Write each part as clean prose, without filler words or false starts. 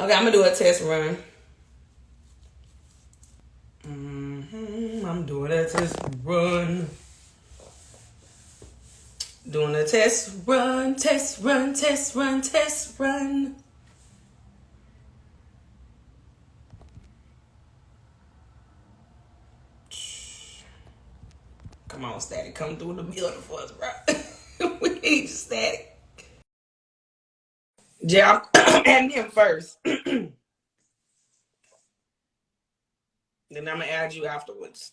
Okay, I'm gonna do a test run. I'm doing a test run. Doing a test run, test run, test run, test run. Come on, Static. Come through the building for us, bro. We need Static. Yeah, I'm adding him first. Then I'm going to add you afterwards.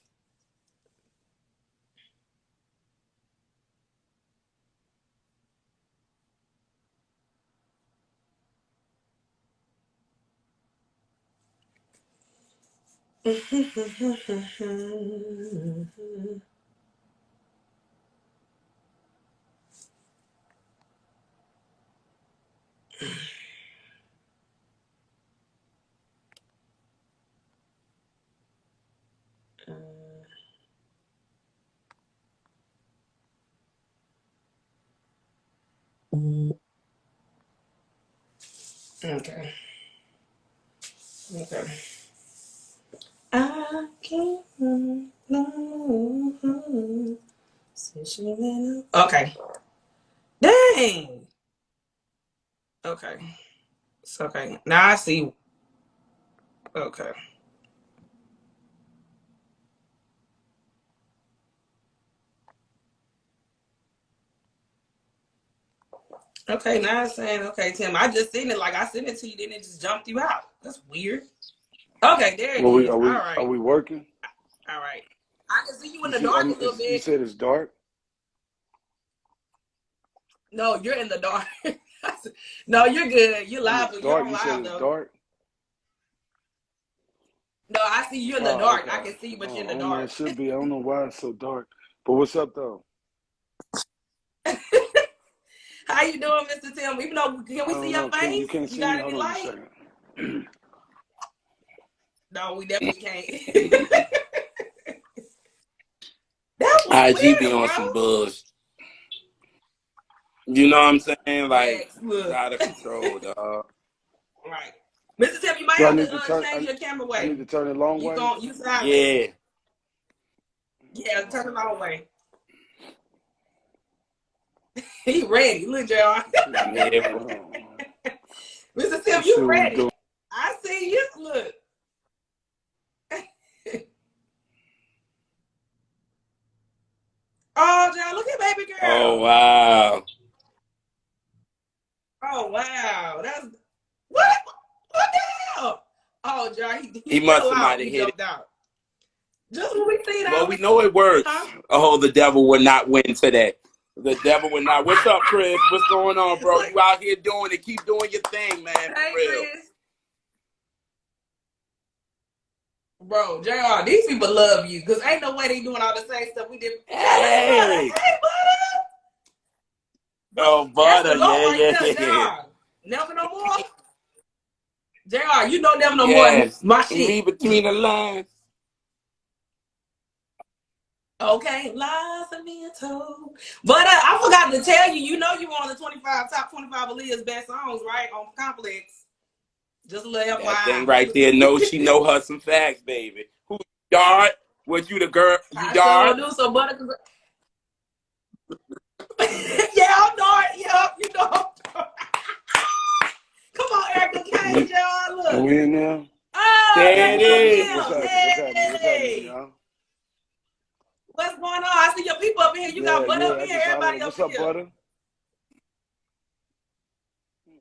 Okay. Okay. I can't no. Okay. Dang. Okay. It's okay. Now I see. Okay. Okay, now it's saying, okay, Tim, I just seen it like I sent it to you, then it just jumped you out. That's weird. Okay, there it Well, is. All are right. we working? All right. I can see you in You the see, dark a little you bit. said it's dark. No, you're in the dark. No, you're good. You're And live, it's but you're dark. on You said live it's though. dark. No, I see you in the Oh, dark. I okay. can see you, but Oh, you're I in the don't know. It dark. should be. I don't know why it's so dark. But what's up though? How you doing, Mr. Tim? Even though can I we see don't your know. You face? can't You see me. got Hold any on a light? second. No, we definitely can't. That was IG be weird, on bro. some bullshit. You know what I'm saying? Like, Facts. it's Look. out of control, dog. Right. Mr. Tim, you might Do I have need to to turn? change your camera I need way. to turn it long way. You sideways. Yeah. Yeah, turn it all way. He ready. Look, John. Yeah. Mr. Let's Tim, see you what we doing. ready. I see you. Look. Oh, John, look at baby Oh, girl. wow. Oh, wow. That's what? What the hell? Oh, John, He he must fell have out. might have He hit it. jumped out. Just when we see Well, that, we know it huh? works. Oh, the devil would not win today. The devil would not. What's up, Chris? What's going on, bro? Look, You out here doing it. Keep doing your thing, man, for hey, real. Chris. Bro, JR, these people love you because ain't no way they doing all the same stuff we did. Hey, butter. Hey. Hey, butter. Oh, That's the butter. goal Yeah, right yeah, there, yeah. JR. Never no more. JR, you know never no more. Yes. My shit. Read between the lines. Okay, lies are being told. But I forgot to tell you, you know you were on the top 25 Aaliyah's best songs, right? On Complex. Just a little That thing FYI. right there, she know her some facts, baby. Who Yard? Was you the girl? You I Yard? sure do. So, butter. Yeah, I'm Dart. Yep, you know. Come on, Erica Kane, y'all. Are Look. we in now? Oh, There that's it Lil is. What's Kim. happening? What's happening? What's happening, Hey. y'all? What's going on? I see your people up in here. You Yeah, got butt up yeah. in I here. just Everybody hollered. up What's in up, here. butter?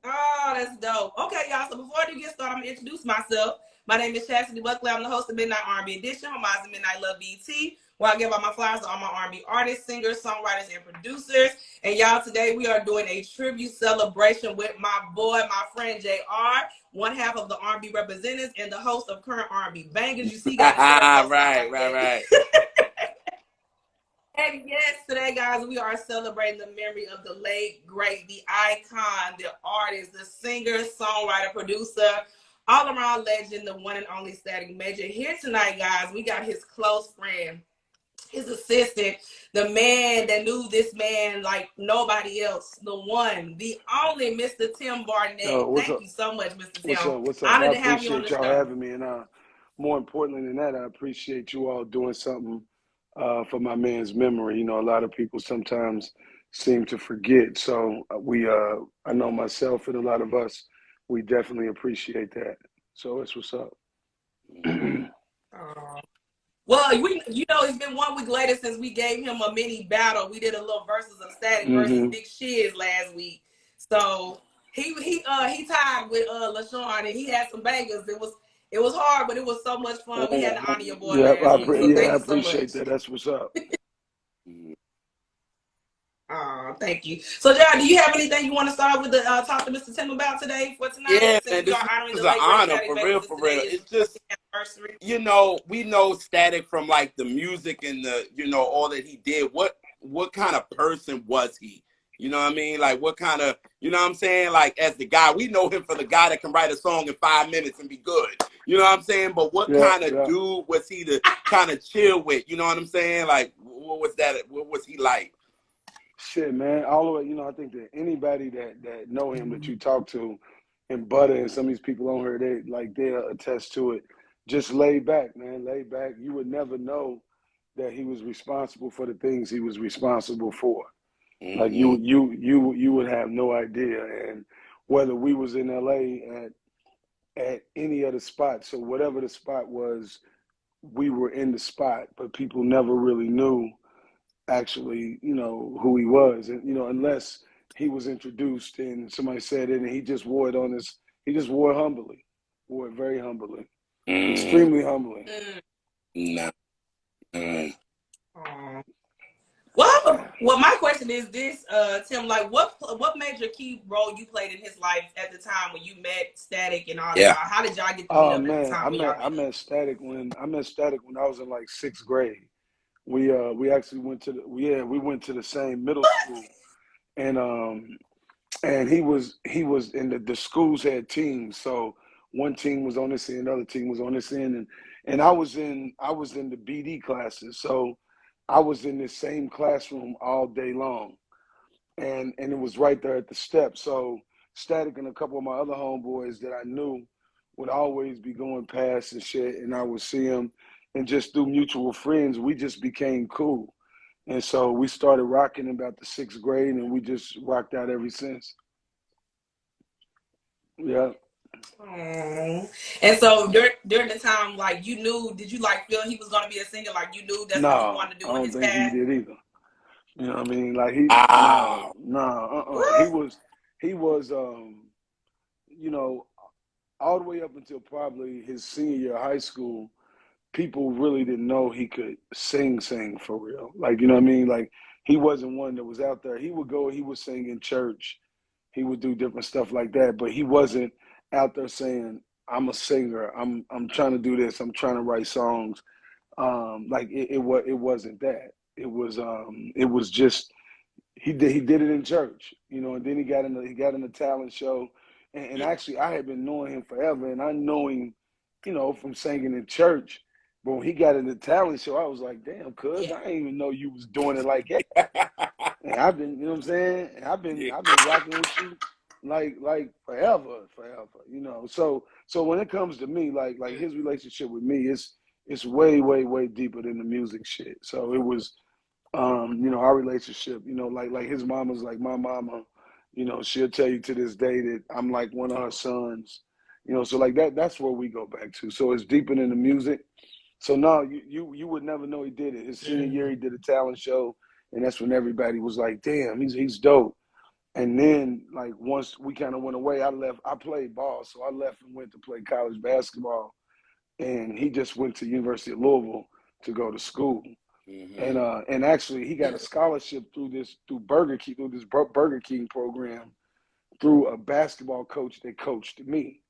Oh, that's dope. Okay, y'all. So before I do get started, I'm going to introduce myself. My name is Chastity Buckley. I'm the host of Midnight R&B Edition, homage to Midnight Love BT, where I give out my flowers to all my R&B artists, singers, songwriters, and producers. And y'all, today we are doing a tribute celebration with my boy, my friend JR, one half of the R&B representatives and the host of Current R&B Bangers. You see, got his shirt right, bust up like right, that. right. And yes, today, guys, we are celebrating the memory of the late, great, the icon, the artist, the singer, songwriter, producer, all-around legend, the one and only Static Major. Here tonight, guys, we got his close friend, his assistant, the man that knew this man like nobody else, the one, the only Mr. Tim Barnett. What's Thank up? you so much, Mr. What's Tim. up? What's up? I Honored to have you on appreciate the y'all show. having me, and more importantly than that, I appreciate you all doing something for my man's memory. You know, a lot of people sometimes seem to forget. So I know myself and a lot of us, we definitely appreciate that. So it's what's up. Well, it's been 1 week later since we gave him a mini battle. We did a little versus of Static versus Big Shiz last week. So he tied with LaShawn, and he had some bangers. It was hard, but it was so much fun. We had to honor your boy last week. So thank I you so appreciate much. that. That's what's up. Thank you. So, John, do you have anything you want to start with talk to Mr. Tim about today for tonight? Yeah, Since man, we this are honoring is the an late honor, great for Static real, Bangers, for real. today is It's just, anniversary. you know, we know Static from like the music and the, you know, all that he did. What kind of person was he? You know what I mean? Like, what kind of, you know what I'm saying? Like, as the guy, we know him for the guy that can write a song in 5 minutes and be good. You know what I'm saying? But what kind of dude was he to kind of chill with? You know what I'm saying? Like, what was that? What was he like? Shit, man. All the way, you know, I think that anybody that know him, that you talk to, and Butter and some of these people on here, they'll attest to it. Just laid back, man. Laid back. You would never know that he was responsible for the things he was responsible for. Like you would have no idea. And whether we was in LA at any other spot, so whatever the spot was, we were in the spot, but people never really knew actually, you know, who he was. And, you know, unless he was introduced and somebody said it and he just wore it he just wore it humbly, wore it very humbly, extremely humbly. Well, my question is this, Tim, like what major key role you played in his life at the time when you met Static and all that? How did y'all get to meet up at the time? I met Static when I was in like 6th grade. We actually went to the same middle school, and he was in the schools had teams. So one team was on this end, the other team was on this end, and I was in the BD classes. So I was in this same classroom all day long, and it was right there at the steps. So Static and a couple of my other homeboys that I knew would always be going past and shit, and I would see them, and just through mutual friends, we just became cool. And so we started rocking about the 6th grade, and we just rocked out ever since. Yeah. And so during the time, like did you like feel he was gonna be a singer? Like you knew that's what you wanted to do in his I don't think path? he did either. You know what I mean? Like He was you know, all the way up until probably his senior year of high school, people really didn't know he could sing for real. Like, you know what I mean? Like, he wasn't one that was out there. He would sing in church. He would do different stuff like that, but he wasn't out there saying, I'm a singer. I'm trying to do this. I'm trying to write songs. It wasn't that. It was just he did it in church, you know, and then he got in the talent show. And actually I had been knowing him forever, and I know him, you know, from singing in church. But when he got in the talent show, I was like, damn, cuz I didn't even know you was doing it like that. And I've been, you know what I'm saying? And I've been rocking with you like forever, you know. So when it comes to me, like his relationship with me, it's way, way, way deeper than the music shit. So it was you know, our relationship, you know, like his mama's like my mama, you know, she'll tell you to this day that I'm like one of her sons, you know, so like that's where we go back to. So it's deeper than the music. So no, you would never know he did it. His senior year, he did a talent show, and that's when everybody was like, damn, he's dope. And then like once we kind of went away, I played ball, so I left and went to play college basketball, and he just went to University of Louisville to go to school. And actually he got a scholarship through this Burger King program through a basketball coach that coached me,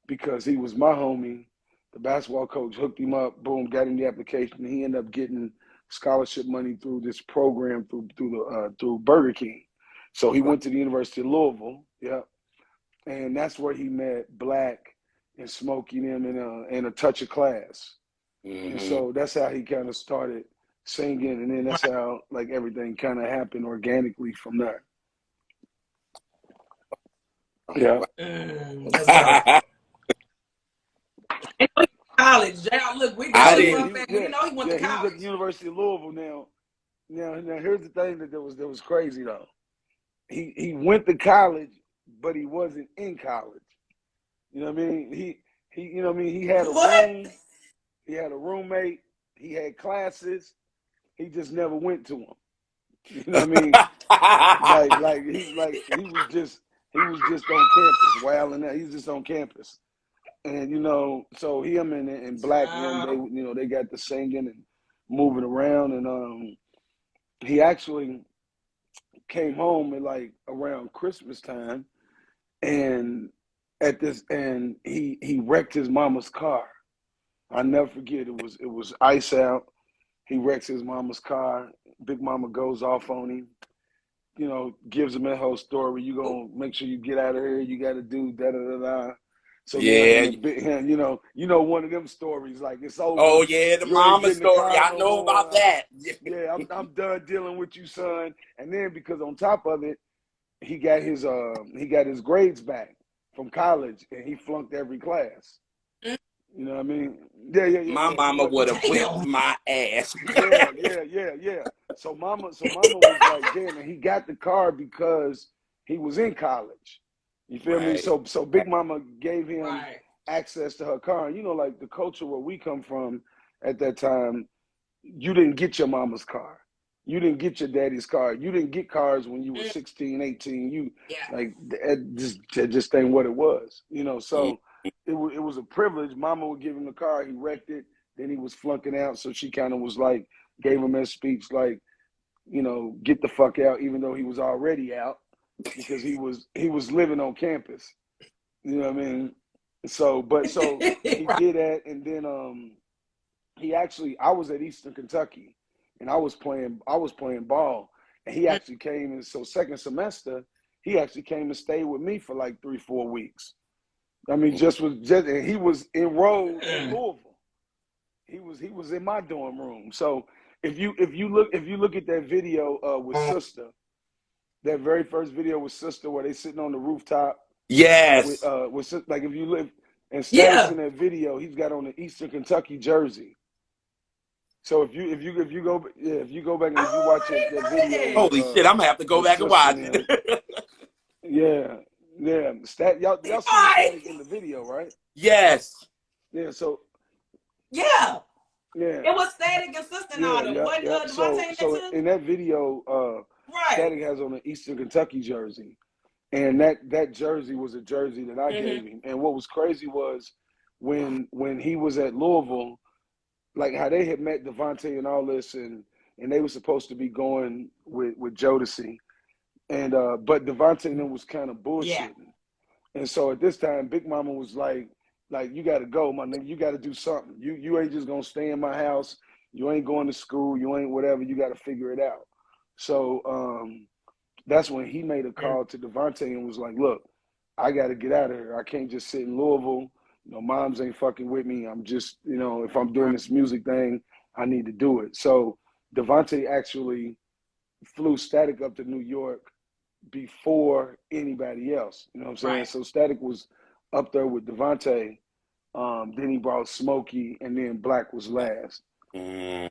because he was my homie. The basketball coach hooked him up, boom, got in the application, and he ended up getting scholarship money through this program through Burger King. So he went to the University of Louisville, and that's where he met Black and Smokey them in a touch of class. And so that's how he kind of started singing, and then that's how like everything kind of happened organically from there. Yeah. That's dope. College, look, we got the fun fact. You know he went to college. He was at the University of Louisville. Now, here's the thing that was crazy though. He went to college, but he wasn't in college. You know what I mean? He you know what I mean? He had a room. He had a roommate. He had classes. He just never went to them. You know what I mean? he was just on campus, wilding out. He was just on campus. And you know, so him and Black and they got the singing and moving around, and he actually came home at like around Christmas time, and he wrecked his mama's car. I never forget. It was ice out. He wrecks his mama's car. Big Mama goes off on him. You know, gives him that whole story. You gonna make sure you get out of here. You got to do da da da da. So yeah, you know one of them stories like it's over. Oh yeah, the mama story. I know about that. Yeah, I'm done dealing with you, son. And then because on top of it, he got his grades back from college, and he flunked every class. You know what I mean? Yeah. My mama would have whipped my ass. Yeah. So mama was like, damn, and he got the car because he was in college. You feel me? So Big Mama gave him access to her car. And you know, like the culture where we come from at that time, you didn't get your mama's car. You didn't get your daddy's car. You didn't get cars when you were 16, 18. Like that just ain't what it was. You know, so it was a privilege. Mama would give him the car. He wrecked it. Then he was flunking out. So she kind of was like, gave him that speech like, you know, get the fuck out, even though he was already out. Because he was living on campus, you know what I mean. So he did that, and then I was at Eastern Kentucky, and I was playing ball, and he actually came, and so second semester he actually came and stayed with me for like 3-4 weeks. I mean, and he was enrolled in Louisville. He was in my dorm room. So if you look at that video with Sister. That very first video with Sister where they sitting on the rooftop. Yes. With like if you live and Status in that video, he's got on the Eastern Kentucky jersey. So if you go back and if you watch that video. Holy shit! I'm gonna have to go back and watch it. Yeah. Y'all see Static in the video, right? Yes. Yeah. So. Yeah. It was Static and Sister and all them. So in that video, Static has on an Eastern Kentucky jersey, and that jersey was a jersey that I gave him. And what was crazy was when he was at Louisville, like how they had met Devante and all this, and they were supposed to be going with Jodeci, and but Devante and them was kind of bullshitting, and so at this time, Big Mama was like you got to go, my nigga, you got to do something. You ain't just gonna stay in my house. You ain't going to school. You ain't whatever. You got to figure it out. So that's when he made a call to Devante and was like, look, I got to get out of here. I can't just sit in Louisville. You know, moms ain't fucking with me. I'm just, you know, if I'm doing this music thing, I need to do it. So Devante actually flew Static up to New York before anybody else. You know what I'm saying? So Static was up there with Devante. Then he brought Smokey, and then Black was last. Yeah.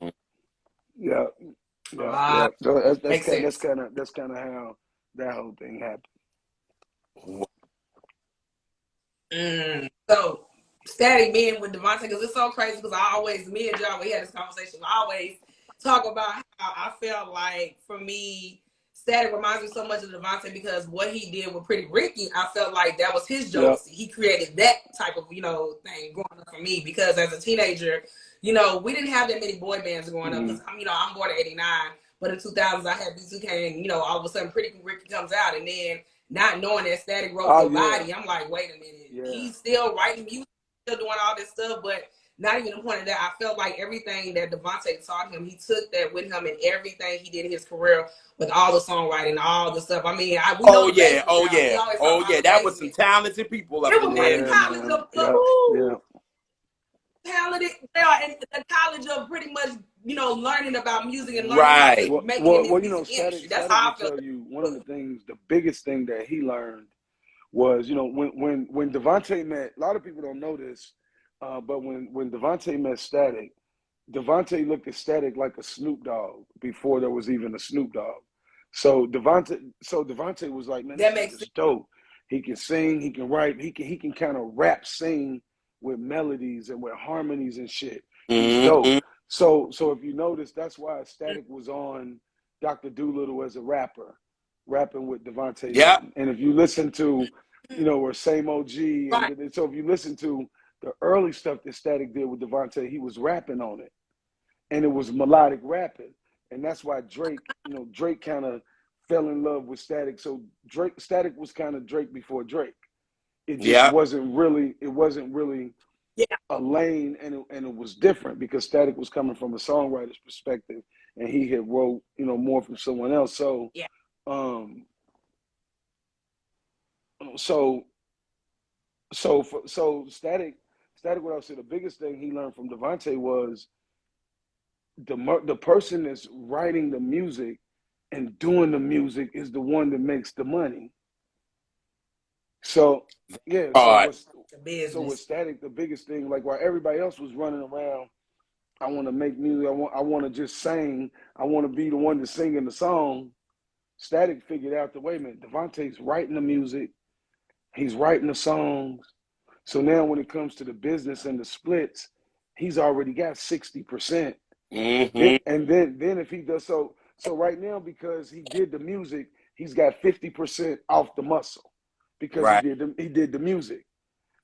So that's kind of how that whole thing happened. So Static being with Devante, because it's so crazy. Because me and John, we had this conversation. I always talk about how I felt like for me, Static reminds me so much of Devante because what he did with Pretty Ricky, I felt like that was his Jodeci. He created that type of thing growing up for me because as a teenager, we didn't have that many boy bands growing up. Because I'm born in '89. But in 2000s, I had B2K, and all of a sudden, Pretty Ricky comes out, and then not knowing that Static wrote Your Body, I'm like, wait a minute, he's still writing music, still doing all this stuff, but not even the point of that. I felt like everything that Devante taught him, he took that with him in everything he did in his career with all the songwriting, all the stuff. I mean, that was some talented people up in there. talented they are in the college of pretty much, you know, learning about music and learning how Right. to make it in this You know, music industry. That's Static how will I feel. tell you one of the things, the biggest thing that he learned was, you know, when Devante met, a lot of people don't know this, but when Devante met Static, Devante looked at Static like a Snoop Dogg before there was even a Snoop Dogg. So Devante was like, man, That this makes nigga's sense. dope. He can sing, he can write, he can kind of rap, sing with melodies and with harmonies and shit. He's dope. Mm-hmm. So if you notice, that's why Static was on Dr. Doolittle as a rapper, rapping with Devante Yep. then. And if you listen to, you know, or Same OG, Right. and so if you listen to the early stuff that Static did with Devante, he was rapping on it, and it was melodic rapping, and that's why Drake, you know, Drake kind of fell in love with Static. So Static was kind of Drake before Drake. It just Yep. wasn't really, Yeah. a lane, and it was different because Static was coming from a songwriter's perspective, and he had wrote, you know, more from someone else. So, Yeah. um, so Static, what I would say the biggest thing he learned from Devante was the person that's writing the music and doing the music is the one that makes the money. So yeah, All right. so with Static, the biggest thing, like while everybody else was running around, I want to make music, I want to just sing, I want to be the one that's singing the song. Static figured out the way, man, Devante's writing the music, he's writing the songs. So now when it comes to the business and the splits, he's already got 60%. Mm-hmm. And then if he does so right now, because he did the music, he's got 50% off the muscle because Right. he did the music.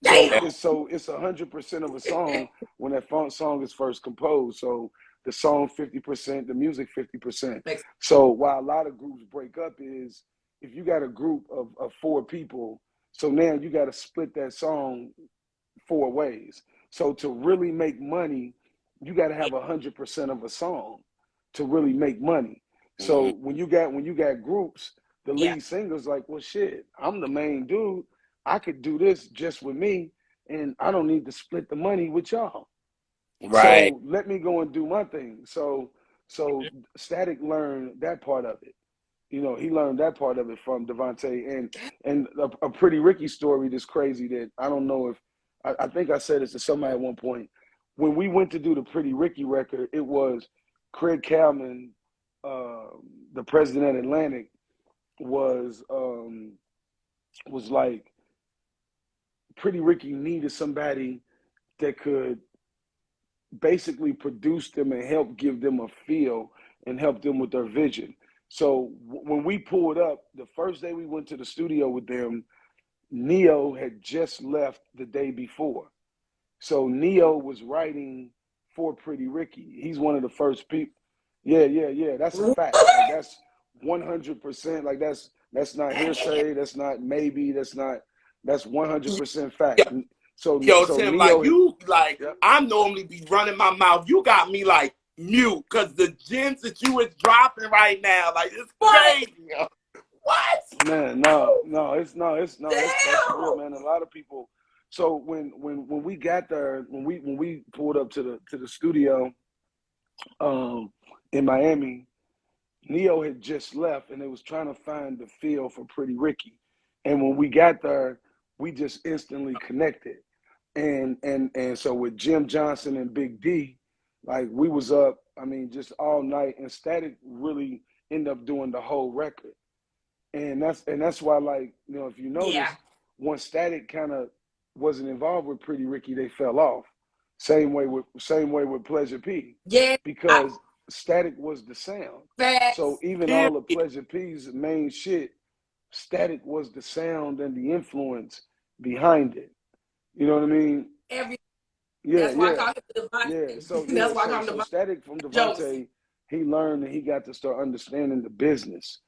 Damn. So it's 100% of a song when that song is first composed. So the song 50%, the music 50%. So while a lot of groups break up is if you got a group of 4 people, so now you got to split that song 4 ways. So to really make money, you got to have 100% of a song to really make money. So Mm-hmm. when you got groups, the lead singer's like, well, shit, I'm the main dude. I could do this just with me, and I don't need to split the money with y'all. Right. So let me go and do my thing. So Static learned that part of it. You know, he learned that part of it from Devante, and a Pretty Ricky story that's crazy that I don't know if I think I said this to somebody at one point. When we went to do the Pretty Ricky record, it was Craig Kalman, the president at Atlantic, was like Pretty Ricky needed somebody that could basically produce them and help give them a feel and help them with their vision. So when we pulled up, the first day we went to the studio with them, Neo had just left the day before. So Neo was writing for Pretty Ricky. He's one of the first people. Yeah. That's a fact. Like that's 100%. Like that's not hearsay. That's not maybe. That's 100% fact. Yeah. So Tim, like Neo had, you, like yep. I normally be running my mouth. You got me like mute because the gems that you was dropping right now, like it's crazy. What? Man, no, it's that's real, man. A lot of people. So when we got there, when we pulled up to the studio, in Miami, Neo had just left, and they was trying to find the feel for Pretty Ricky. And when we got there, we just instantly connected. And so with Jim Johnson and Big D, like we was up, I mean, just all night, and Static really ended up doing the whole record. And that's why, like, you know, if you notice, once Static kind of wasn't involved with Pretty Ricky, they fell off. Same way with Pleasure P. Yeah. Because Static was the sound. Facts. So even all of Pleasure P's main shit, Static was the sound and the influence behind it. You know what I mean? That's why I call him Devante. Yeah. So That's why I call him so Devante. Static from Devante, he learned and he got to start understanding the business.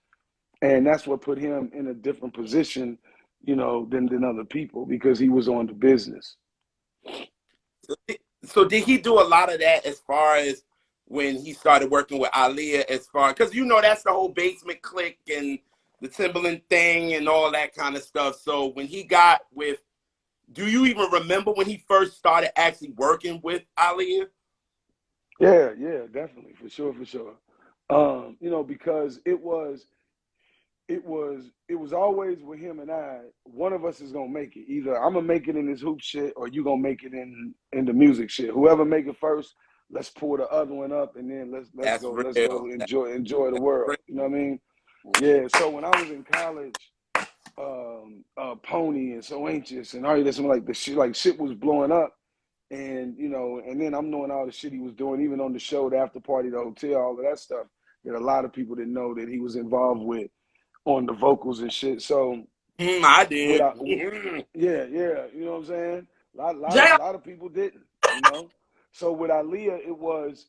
And that's what put him in a different position, you know, than other people, because he was on the business. So did he do a lot of that as far as when he started working with Aaliyah, as far, because you know that's the whole basement clique and the Timberland thing and all that kind of stuff. So when he got with do you even remember when he first started actually working with Aaliyah? Yeah, definitely, for sure. You know, because it was always with him and I. One of us is gonna make it. Either I'm gonna make it in this hoop shit, or you gonna make it in the music shit. Whoever make it first, let's pull the other one up, and then let's That's go real. enjoy the That's world. real. You know what I mean? Yeah. So when I was in college, Pony and So Anxious and all this, like the shit was blowing up, and you know, and then I'm knowing all the shit he was doing, even on the show, the after party, the hotel, all of that stuff that a lot of people didn't know that he was involved with on the vocals and shit. So I did. without, yeah, you know what I'm saying? Jay, Lot of people didn't, you know. So with Aaliyah, it was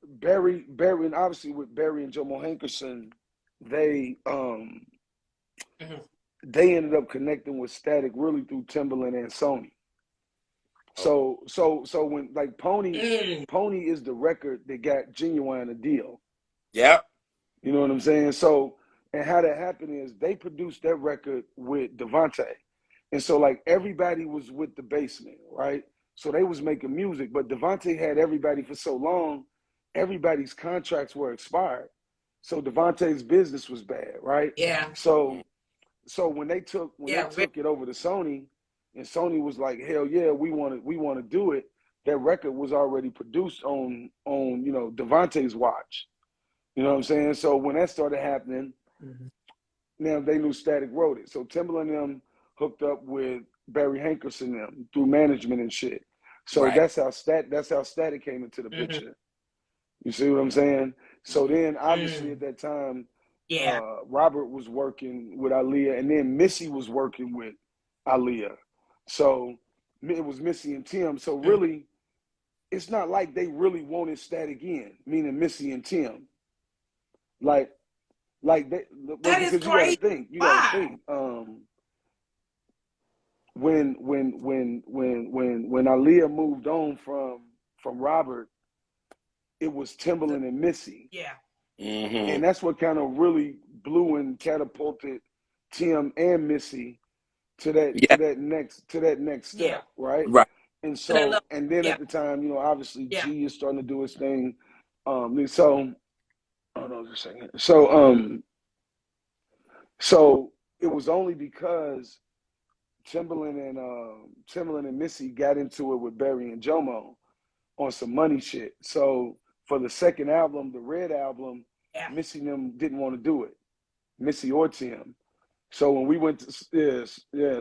Barry, and obviously with Barry and Jomo Hankerson, they they ended up connecting with Static really through Timbaland and Sony. So when like Pony is the record that got Genuine a deal. Yep. You know what I'm saying? So, and how that happened is they produced that record with Devante. And so like everybody was with the Basement, right? So they was making music, but Devante had everybody for so long, everybody's contracts were expired. So Devante's business was bad, right? yeah, So when they took it over to Sony, and Sony was like, hell yeah, we want to do it. That record was already produced on you know Devante's watch. You know what I'm saying? So when that started happening, now they knew Static wrote it. So Timbaland and them hooked up with Barry Hankerson them through management and shit. So Right. that's how Static came into the picture. You see what I'm saying? So then obviously at that time, yeah, Robert was working with Aaliyah, and then Missy was working with Aaliyah. So it was Missy and Tim. So really, it's not like they really wanted Static in, meaning Missy and Tim. Like they, well, that is because you got to crazy. think, Why? when Aaliyah moved on from Robert, it was Timbaland and Missy. Yeah. And that's what kind of really blew and catapulted Tim and Missy to that next step, right? Right. And so, and then Yeah. at the time, you know, obviously Yeah. G is starting to do his thing. So, hold on just a second. So it was only because Timbaland and Missy got into it with Barry and Jomo on some money shit. So for the second album, the Red album, Missy and them didn't want to do it, Missy or Tim. So when we went to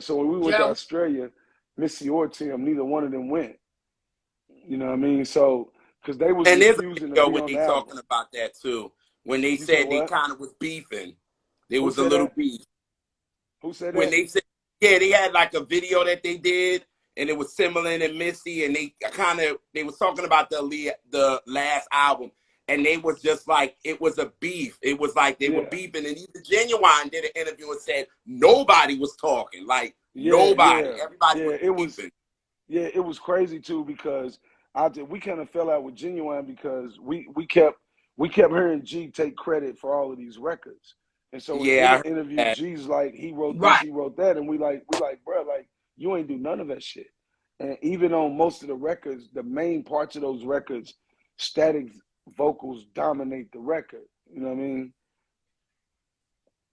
so when we went to Australia, Missy or Tim, neither one of them went. You know what I mean? So because they was And there's a refusing to video be when on they the album. talking about that too. When they You said said they what? kind of was beefing. There Who was a said little that? beef. Who said When that? they said, yeah, they had like a video that they did, and it was Timbaland and Missy, and they was talking about the last album, and they was just like, it was a beef. It was like they were beefing, and even Genuine did an interview and said nobody was talking, like nobody, everybody was beefing. It was crazy too because we kind of fell out with Genuine because we kept hearing G take credit for all of these records. And so in the interview, G's like, he wrote this, he wrote that, and we like, bro, like you ain't do none of that shit. And even on most of the records, the main parts of those records, Static vocals dominate the record. You know what I mean?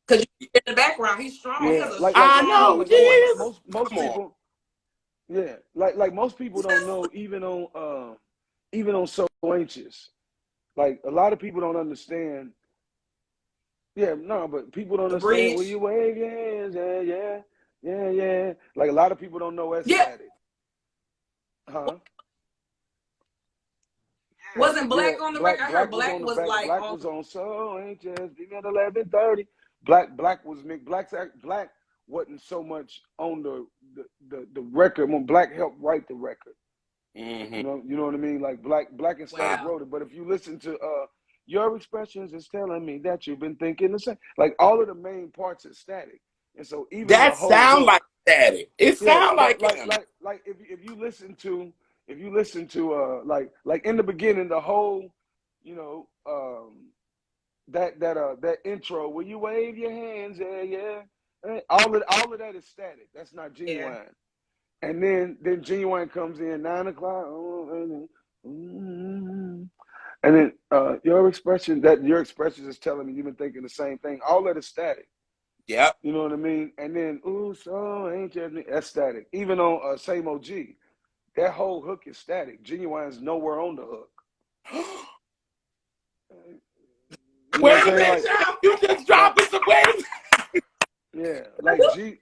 Because in the background, he's strong. Yeah, I know, most people. Yeah, like most people don't know, even on So Anxious. Like a lot of people don't understand. Yeah, no, but people don't understand. Will you wave your hands? Yeah. Like a lot of people don't know that Static. Huh? Wasn't Black on the record? I heard Black was like Black was on So Anxious, even at 11:30. Black wasn't so much on the record when Black helped write the record. You know what I mean? Like Black and Static wrote it. But if you listen to Your Expressions is telling me that you've been thinking the same. Like all of the main parts is Static. And so even that the whole sound like Static. It sound like him. Like if you listen to like in the beginning, the whole, you know, that intro, will you wave your hands? Yeah. All of that is static. That's not genuine. Yeah. And then genuine comes in 9 o'clock. And then your expression is telling me you've been thinking the same thing. All that is static. Yep. You know what I mean? And then so ain't you? That's static. Even on Same OG, that whole hook is static. Genuine's nowhere on the hook. You know Wait what a I'm saying? minute, Sean, you just dropping some weight. Yeah, like G.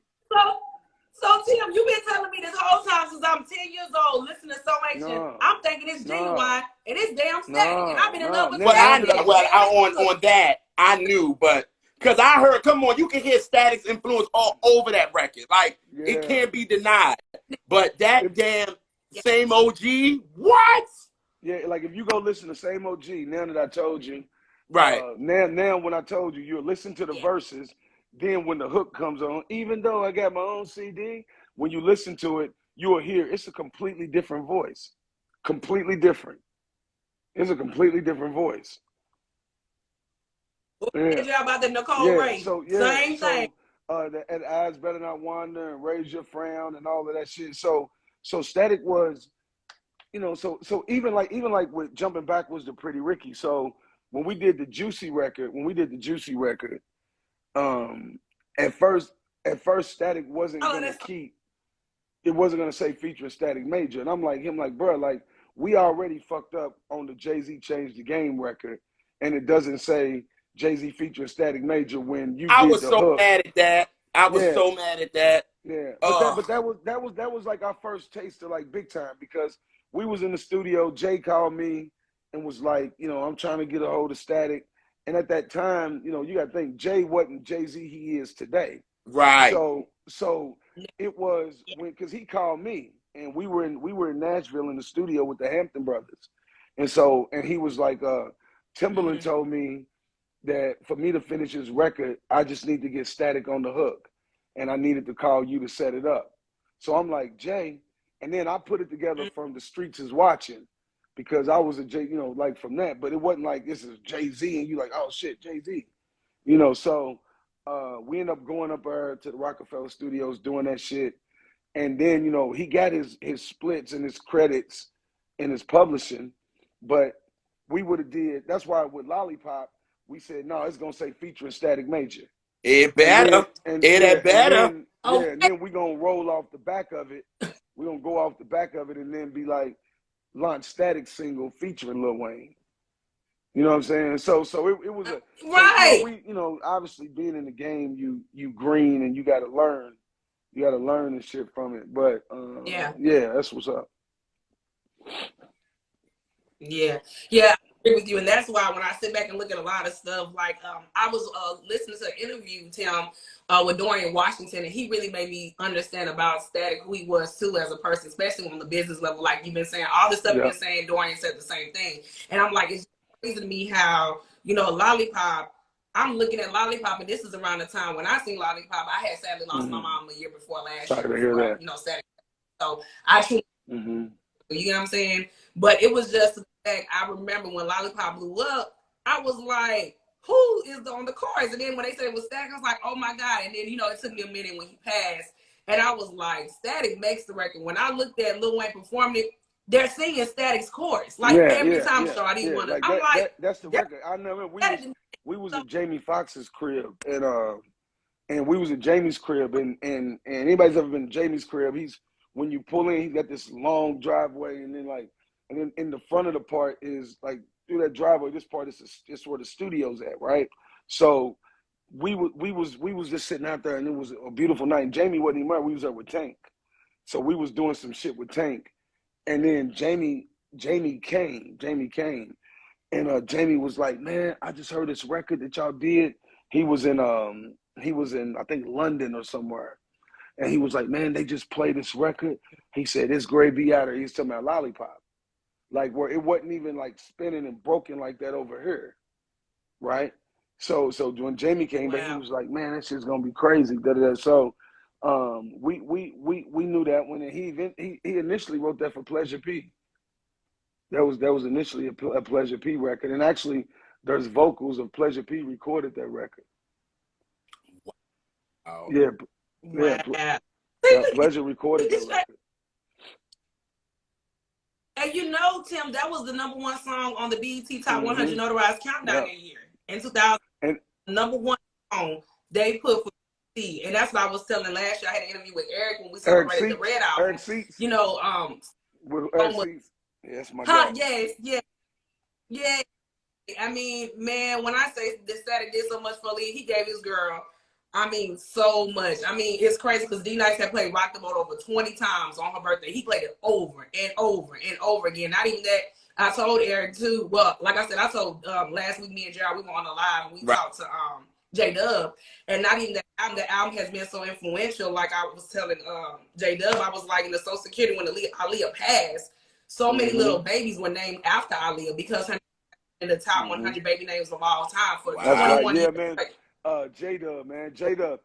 So Tim, you've been telling me this whole time since I'm 10 years old, listening to Songwriting. I'm thinking it's genuine and it's damn static, and I've been in love with static. On that, I knew, but because I heard, come on, you can hear Static's influence all over that record. Like, it can't be denied. But that damn Same OG, what? Yeah, like if you go listen to Same OG, now that I told you, right? Now when I told you, you'll listen to the verses. Then when the hook comes on, even though I got my own CD, when you listen to it, you will hear it's a completely different voice. Completely different. It's a completely different voice. Yeah. About the Nicole Ray. Same thing. And Eyes Better Not Wander and Raise Your Frown and all of that shit. So Static was, so even like with Jumping Backwards to Pretty Ricky. So when we did the Juicy record, at first Static wasn't gonna keep. It wasn't gonna say featuring Static Major, and I'm like bro, like we already fucked up on the Jay-Z Changed the Game record, and it doesn't say Jay-Z featuring Static Major when you did the hook. Mad at that. I was so mad at that. Yeah, but that was like our first taste of like big time, because we was in the studio. Jay called me and was like, I'm trying to get a hold of Static. And at that time, you got to think Jay wasn't Jay-Z he is today. Right. So it was because he called me and we were in Nashville in the studio with the Hampton brothers. And he was like, Timbaland told me that for me to finish his record, I just need to get Static on the hook. And I needed to call you to set it up. So I'm like, Jay, and then I put it together from The Streets Is Watching, because I was a Jay, like from that, but it wasn't like this is Jay-Z and you like, oh shit, Jay-Z. So we end up going up there to the Rockefeller Studios doing that shit. And then, he got his splits and his credits and his publishing, but we would have did, that's why with Lollipop, we said, no, it's going to say featuring Static Major. It better. And better. And then we're going to roll off the back of it. We're going to go off the back of it and then be like, launch Static single featuring Lil Wayne. You know what I'm saying? So it was a right. So, we obviously being in the game, you green and you got to learn. You got to learn and shit from it. But that's what's up. Yeah. I agree with you, and that's why when I sit back and look at a lot of stuff, like I was listening to an interview, Tim, with Dorian Washington, and he really made me understand about Static, who he was too as a person, especially on the business level. Like you've been saying, all the stuff you've been saying, Dorian said the same thing, and I'm like, it's crazy to me how Lollipop. I'm looking at Lollipop, and this is around the time when I seen Lollipop. I had sadly lost my mom a year before last year. Sorry to hear that. Static. So I truly, you know what I'm saying. But it was just the fact, I remember when Lollipop blew up, I was like, who is on the chorus? And then when they said it was Static, I was like, oh my God. And then, it took me a minute when he passed. And I was like, Static makes the record. When I looked at Lil Wayne performing it, they're singing Static's chorus. Like every time, so I didn't want to. I'm like, that's the record. I know we was at Jamie Foxx's crib, and we was at Jamie's crib, and anybody's ever been to Jamie's crib, when you pull in, he's got this long driveway, and then in the front of the part is like through that driveway. This part is where the studio's at, right? So we was just sitting out there, and it was a beautiful night. And Jamie wasn't even there. We was there with Tank, so we was doing some shit with Tank, and then Jamie came, and Jamie was like, "Man, I just heard this record that y'all did." He was in I think London or somewhere. And he was like, "Man, they just played this record." He said, "It's gravy out there." He's talking about Lollipop. Like where it wasn't even like spinning and broken like that over here. Right? So when Jamie came back, he was like, "Man, that shit's gonna be crazy." So we knew that when he initially wrote that for Pleasure P. That was initially a Pleasure P record. And actually there's vocals of Pleasure P recorded that record. Oh. Yeah, Wow. Pleasure recorded that record. And you know, Tim, that was the #1 song on the BET Top 100 Notarized Countdown that year. In 2000, and #1 song they put for BET. And that's what I was telling last year. I had an interview with Eric when we Eric celebrated the Red album. Eric Seats. You know, with Eric Seats. Yeah, that's my guy. Yes. I mean, man, when I say that Static did so much for Aaliyah, he gave his girl, I mean, so much. I mean, it's crazy because D-Nice had played Rock the Boat over 20 times on her birthday. He played it over and over and over again. Not even that. I told Eric too. Well, like I said, I told last week, me and Gerald, we were on the live and we talked to J-Dub. And not even that album, the album has been so influential. Like I was telling J-Dub, I was like in the Social Security when Aaliyah passed, so many little babies were named after Aaliyah because her in the top 100 baby names of all time for 21 years. Man. J-Dub, man. J-Dub.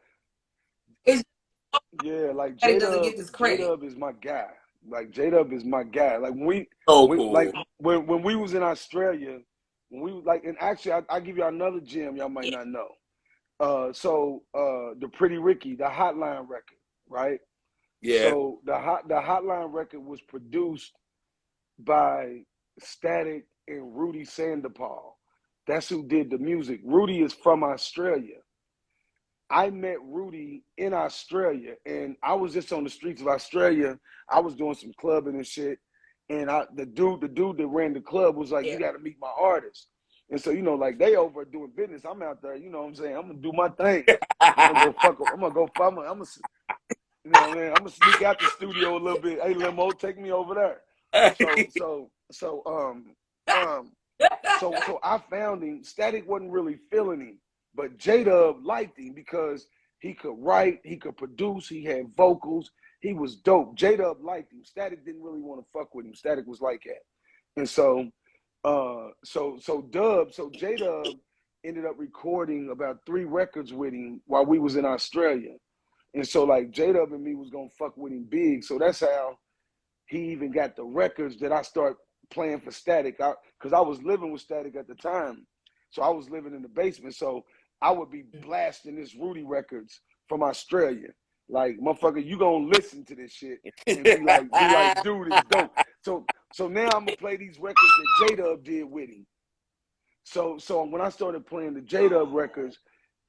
Yeah, like J-Dub is my guy. Like J-Dub is my guy. Like when we was in Australia, when we like, and actually I'll give you another gem y'all might not know. The Pretty Ricky, the Hotline record, right? Yeah. So the Hotline record was produced by Static and Rudy Sandoval. That's who did the music. Rudy is from Australia. I met Rudy in Australia, and I was just on the streets of Australia. I was doing some clubbing and shit, and the dude that ran the club was like, "You got to meet my artist." And so, you know, like they over doing business. I'm out there, you know what I'm saying? I'm gonna do my thing. I'm gonna go fuck. I'm gonna, you know what I mean? I'm gonna sneak out the studio a little bit. Hey, Limo, take me over there. So I found him. Static wasn't really feeling him, but J-Dub liked him because he could write, he could produce, he had vocals, he was dope. J-Dub liked him. Static didn't really want to fuck with him. Static was like that, and so J-Dub ended up recording about 3 records with him while we was in Australia, and so like J-Dub and me was gonna fuck with him big. So that's how he even got the records that I start playing for Static, because I was living with Static at the time. So I was living in the basement. So I would be blasting this Rudy records from Australia. Like, motherfucker, you gonna listen to this shit and be like, dude, it's dope. So now I'm gonna play these records that J-Dub did with him. So when I started playing the J-Dub records,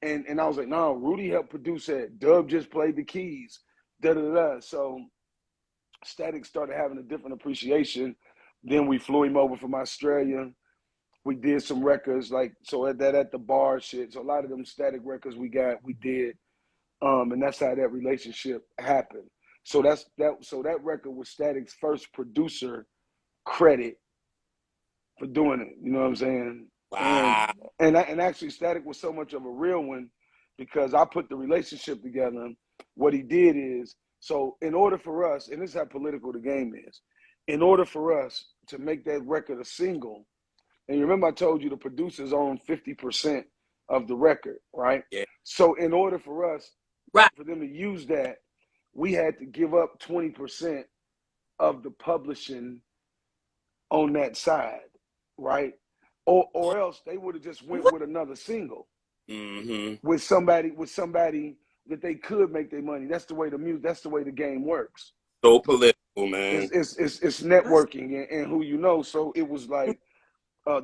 and I was like, no, Rudy helped produce that. Dub just played the keys. So Static started having a different appreciation. Then we flew him over from Australia. We did some records, like, so at the bar shit. So a lot of them Static records we did. And that's how that relationship happened. So that record was Static's first producer credit for doing it. You know what I'm saying? Wow. And actually Static was so much of a real one because I put the relationship together. What he did is, so in order for us, and this is how political the game is, in order for us to make that record a single, and you remember I told you the producers own 50% of the record, right? Yeah. So in order for us, for them to use that, we had to give up 20% of the publishing on that side, right? Or else they would have just went with another single, with somebody that they could make their money. That's the way that's the way the game works. So political, man. It's networking and who you know. So it was like,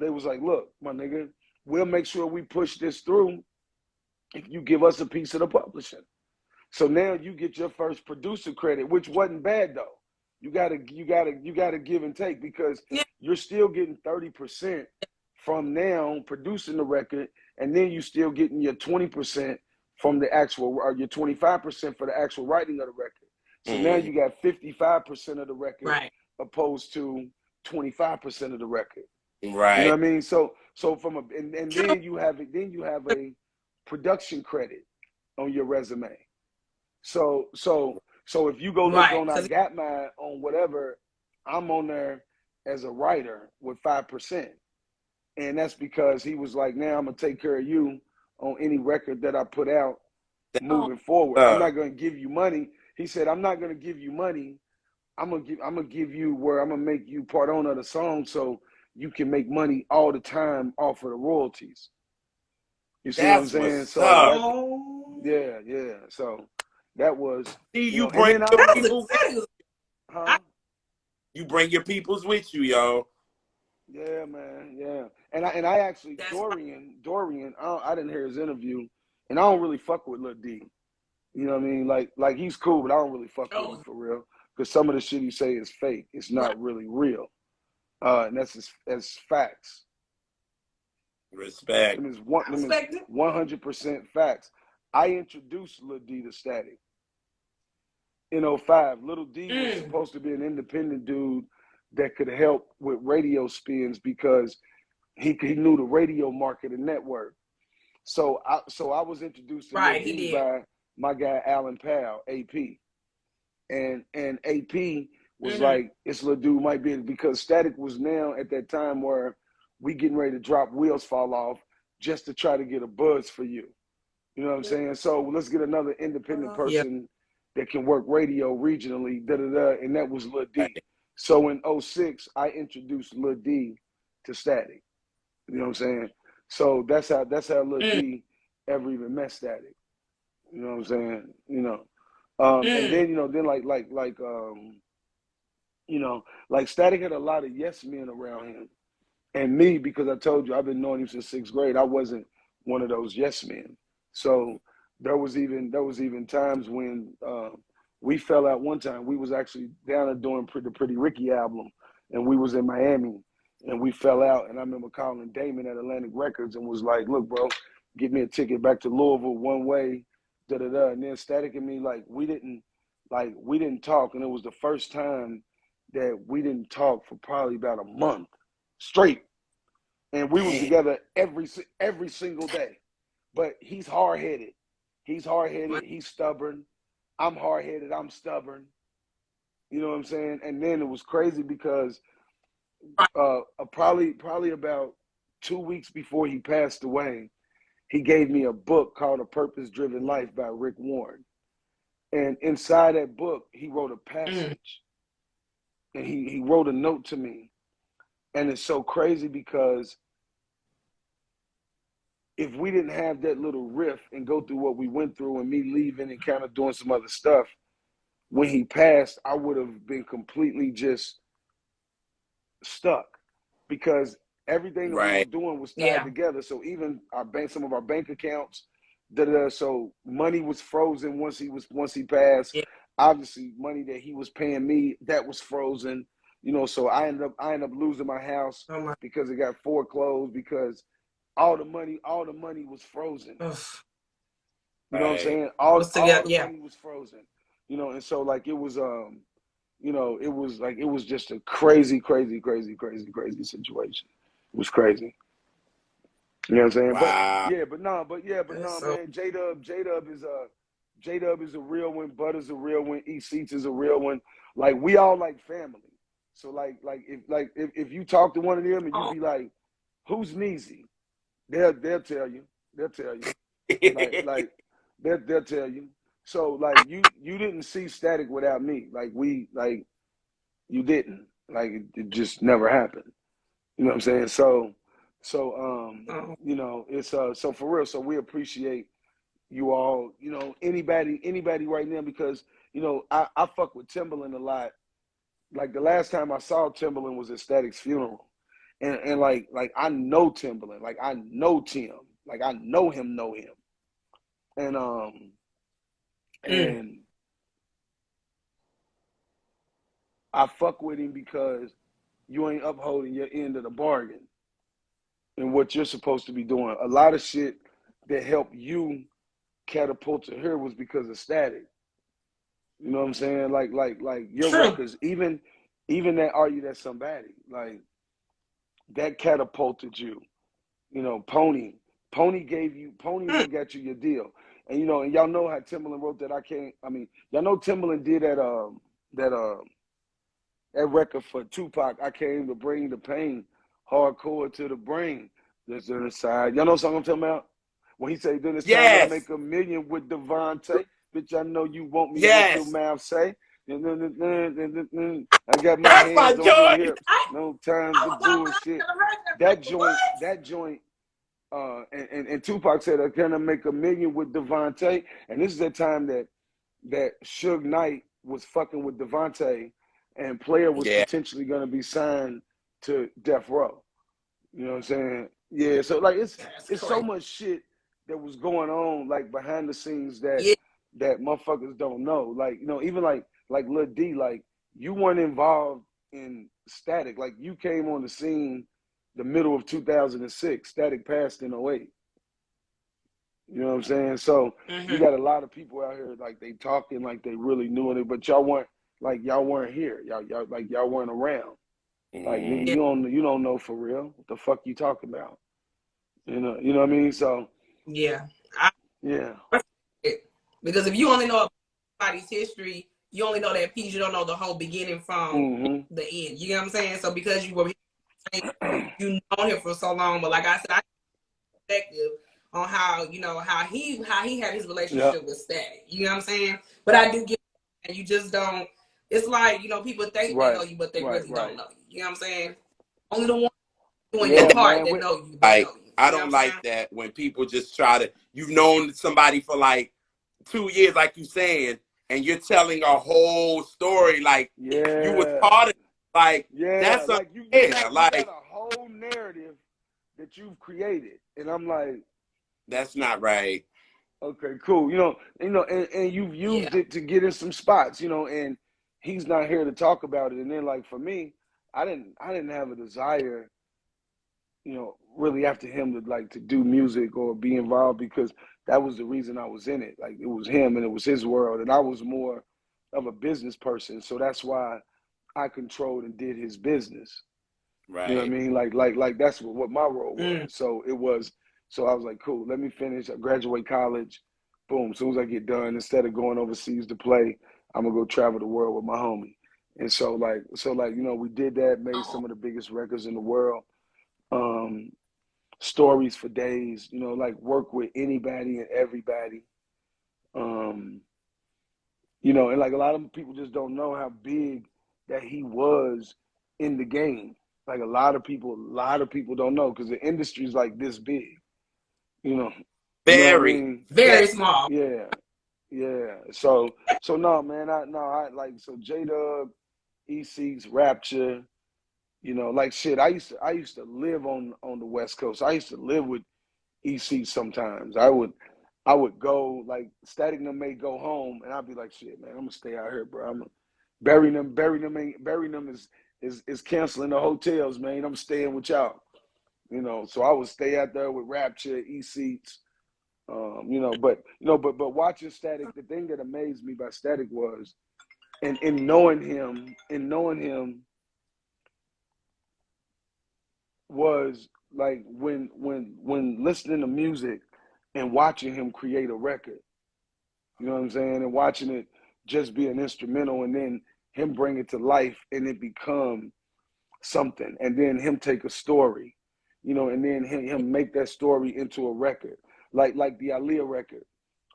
they was like, look, my nigga, we'll make sure we push this through if you give us a piece of the publishing. So now you get your first producer credit, which wasn't bad though. You gotta give and take, because you're still getting 30% from now producing the record, and then you still getting your 20% from the actual, or your 25% for the actual writing of the record. So now you got 55% of the record, opposed to 25% of the record. Right. You know what I mean? So and then you have a production credit on your resume. So if you go look on I Got Mine on whatever, I'm on there as a writer with 5%. And that's because he was like, now I'm gonna take care of you on any record that I put out moving forward. I'm not gonna give you money. He said, I'm not gonna give you money. I'm gonna give you where I'm gonna make you part owner of the song, so you can make money all the time off of the royalties. You see what I'm saying? So Yeah. So that was, See, you know, you and bring then I your That's remember, people with exciting. huh? you bring your peoples with you, yo. Yeah, man. Yeah. And I actually That's right. Dorian, I didn't hear his interview, and I don't really fuck with Lil D. You know what I mean? Like he's cool, but I don't really fuck with him Oh, for real. Because some of the shit he say is fake. It's right. not really real. And that's facts. Respect. Them is I respect it. 100% facts. I introduced Lil D to Static in '05. Little D was supposed to be an independent dude that could help with radio spins because he knew the radio market and network. So I was introduced to Lil Right, he D did. by my guy Alan Powell, AP. And AP was like, this little dude might be, because Static was now at that time where we getting ready to drop Wheels Fall Off just to try to get a buzz for you. You know what I'm saying? So let's get another independent Yeah. person that can work radio regionally, and that was Lil D. Right. So in '06, I introduced Lil D to Static. You know what I'm saying? So that's how Lil D ever even met Static. You know what I'm saying? You know. And then, you know, then like Static had a lot of yes men around him. And me, because I told you I've been knowing him since 6th grade, I wasn't one of those yes men. So there was even times when we fell out. One time we was actually down there doing the Pretty Ricky album, and we was in Miami, and we fell out. And I remember calling Damon at Atlantic Records and was like, "Look, bro, get me a ticket back to Louisville one way." Da da da. And then Static and me, we didn't talk, and it was the first time that we didn't talk for probably about a month straight. And we was Damn. together every single day. But he's hard headed. He's stubborn. I'm hard headed. I'm stubborn. You know what I'm saying? And then it was crazy because probably about 2 weeks before he passed away, he gave me a book called A Purpose Driven Life by Rick Warren. And inside that book, he wrote a passage. And he wrote a note to me. And it's so crazy because if we didn't have that little riff and go through what we went through and me leaving and kind of doing some other stuff, when he passed, I would have been completely just stuck because everything that we were Right. doing was tied together. So even some of our bank accounts, so money was frozen once he passed. Yeah. Obviously, money that he was paying me, that was frozen. You know, so I ended up losing my house because it got foreclosed because all the money was frozen. You know what I'm saying? All the money was frozen. You know, and so like it was you know, it was just a crazy situation. It was crazy. You know what I'm saying? Wow. But no, man. J-Dub is a real one. Butter's a real one. E-Seats is a real one. Like we all like family. So if you talk to one of them and you be like, "Who's Neezy?" They'll tell you. They'll tell you. They'll tell you. So like you didn't see Static without me. You didn't. It just never happened. You know what I'm saying? So you know, it's so for real. So we appreciate you all, you know, anybody right now, because, you know, I fuck with Timbaland a lot. Like the last time I saw Timbaland was at Static's funeral. And like I know Timbaland. Like I know Tim. Like I know him. And I fuck with him because you ain't upholding your end of the bargain and what you're supposed to be doing. A lot of shit that helped you catapult to here was because of Static. You know what I'm saying? Like your records, even that Are You That Somebody, like that catapulted you. You know, Pony even got you your deal. And you know, and y'all know how Timbaland wrote that y'all know Timbaland did that record for Tupac, I Came to Bring the Pain, Hardcore to the Brain. That's on the side. Y'all know what I'm talking about? When he said, then it's time to make $1 million with Devante. Bitch, I know you want me. What your mouth say? I got my That's my hands on your joy. hips. No time to bullshit. That joint and Tupac said, "I gonna make $1 million with Devante," and this is the time that Suge Knight was fucking with Devante, and Player was Yeah. potentially gonna be signed to Death Row. You know what I'm saying? Yeah. So like, it's so much shit that was going on like behind the scenes that Yeah. that motherfuckers don't know. Like, you know, even like Lil D, like you weren't involved in Static. Like you came on the scene the middle of 2006. Static passed in '08. You know what I'm saying? So you got a lot of people out here like they talking like they really knew it, but y'all weren't here. Y'all weren't around. Like nigga, you don't know for real. What the fuck you talking about? You know what I mean? So Yeah. yeah. Because if you only know somebody's history, you only know that piece. You don't know the whole beginning from the end. You know what I'm saying? So because you were you known him for so long, but like I said, I perspective on how how he had his relationship with Static. You know what I'm saying? But I do get, and you just don't. It's like, people think they know you, but they really don't know you. You know what I'm saying? Only the one doing your part that know you. Like, I don't like that when people just try to. You've known somebody for like 2 years, like you saying, and you're telling a whole story like you was part of. Like that's like you got a whole narrative that you've created, and I'm like, that's not right. Okay, cool. And you've used it to get in some spots, and he's not here to talk about it. And then like for me, I didn't have a desire, really after him to do music or be involved, because that was the reason I was in it. Like it was him and it was his world, and I was more of a business person, so that's why I controlled and did his business. Right. You know what I mean? Like that's what my role was. So I was like, cool, let me finish. I graduate college. Boom. As soon as I get done, instead of going overseas to play, I'm gonna go travel the world with my homie. And so we did that, made some of the biggest records in the world. Stories for days, work with anybody and everybody. And like a lot of people just don't know how big that he was in the game. Like a lot of people don't know, because the industry is like this big, very small. Yeah. So no, man. I like, so J-Dub, E-Seats, Rapture. Like shit. I used to live on the West Coast. I used to live with E-Seats sometimes. I would go, like Static and them may go home, and I'd be like, shit, man, I'm gonna stay out here, bro. I'm gonna bury them is canceling the hotels, man. I'm staying with y'all. So I would stay out there with Rapture, E-Seats. But watching Static, the thing that amazed me by Static was, and in knowing him was like when listening to music and watching him create a record. You know what I'm saying? And watching it just be an instrumental, and then him bring it to life and it become something, and then him take a story, and then him make that story into a record. Like the Aaliyah record,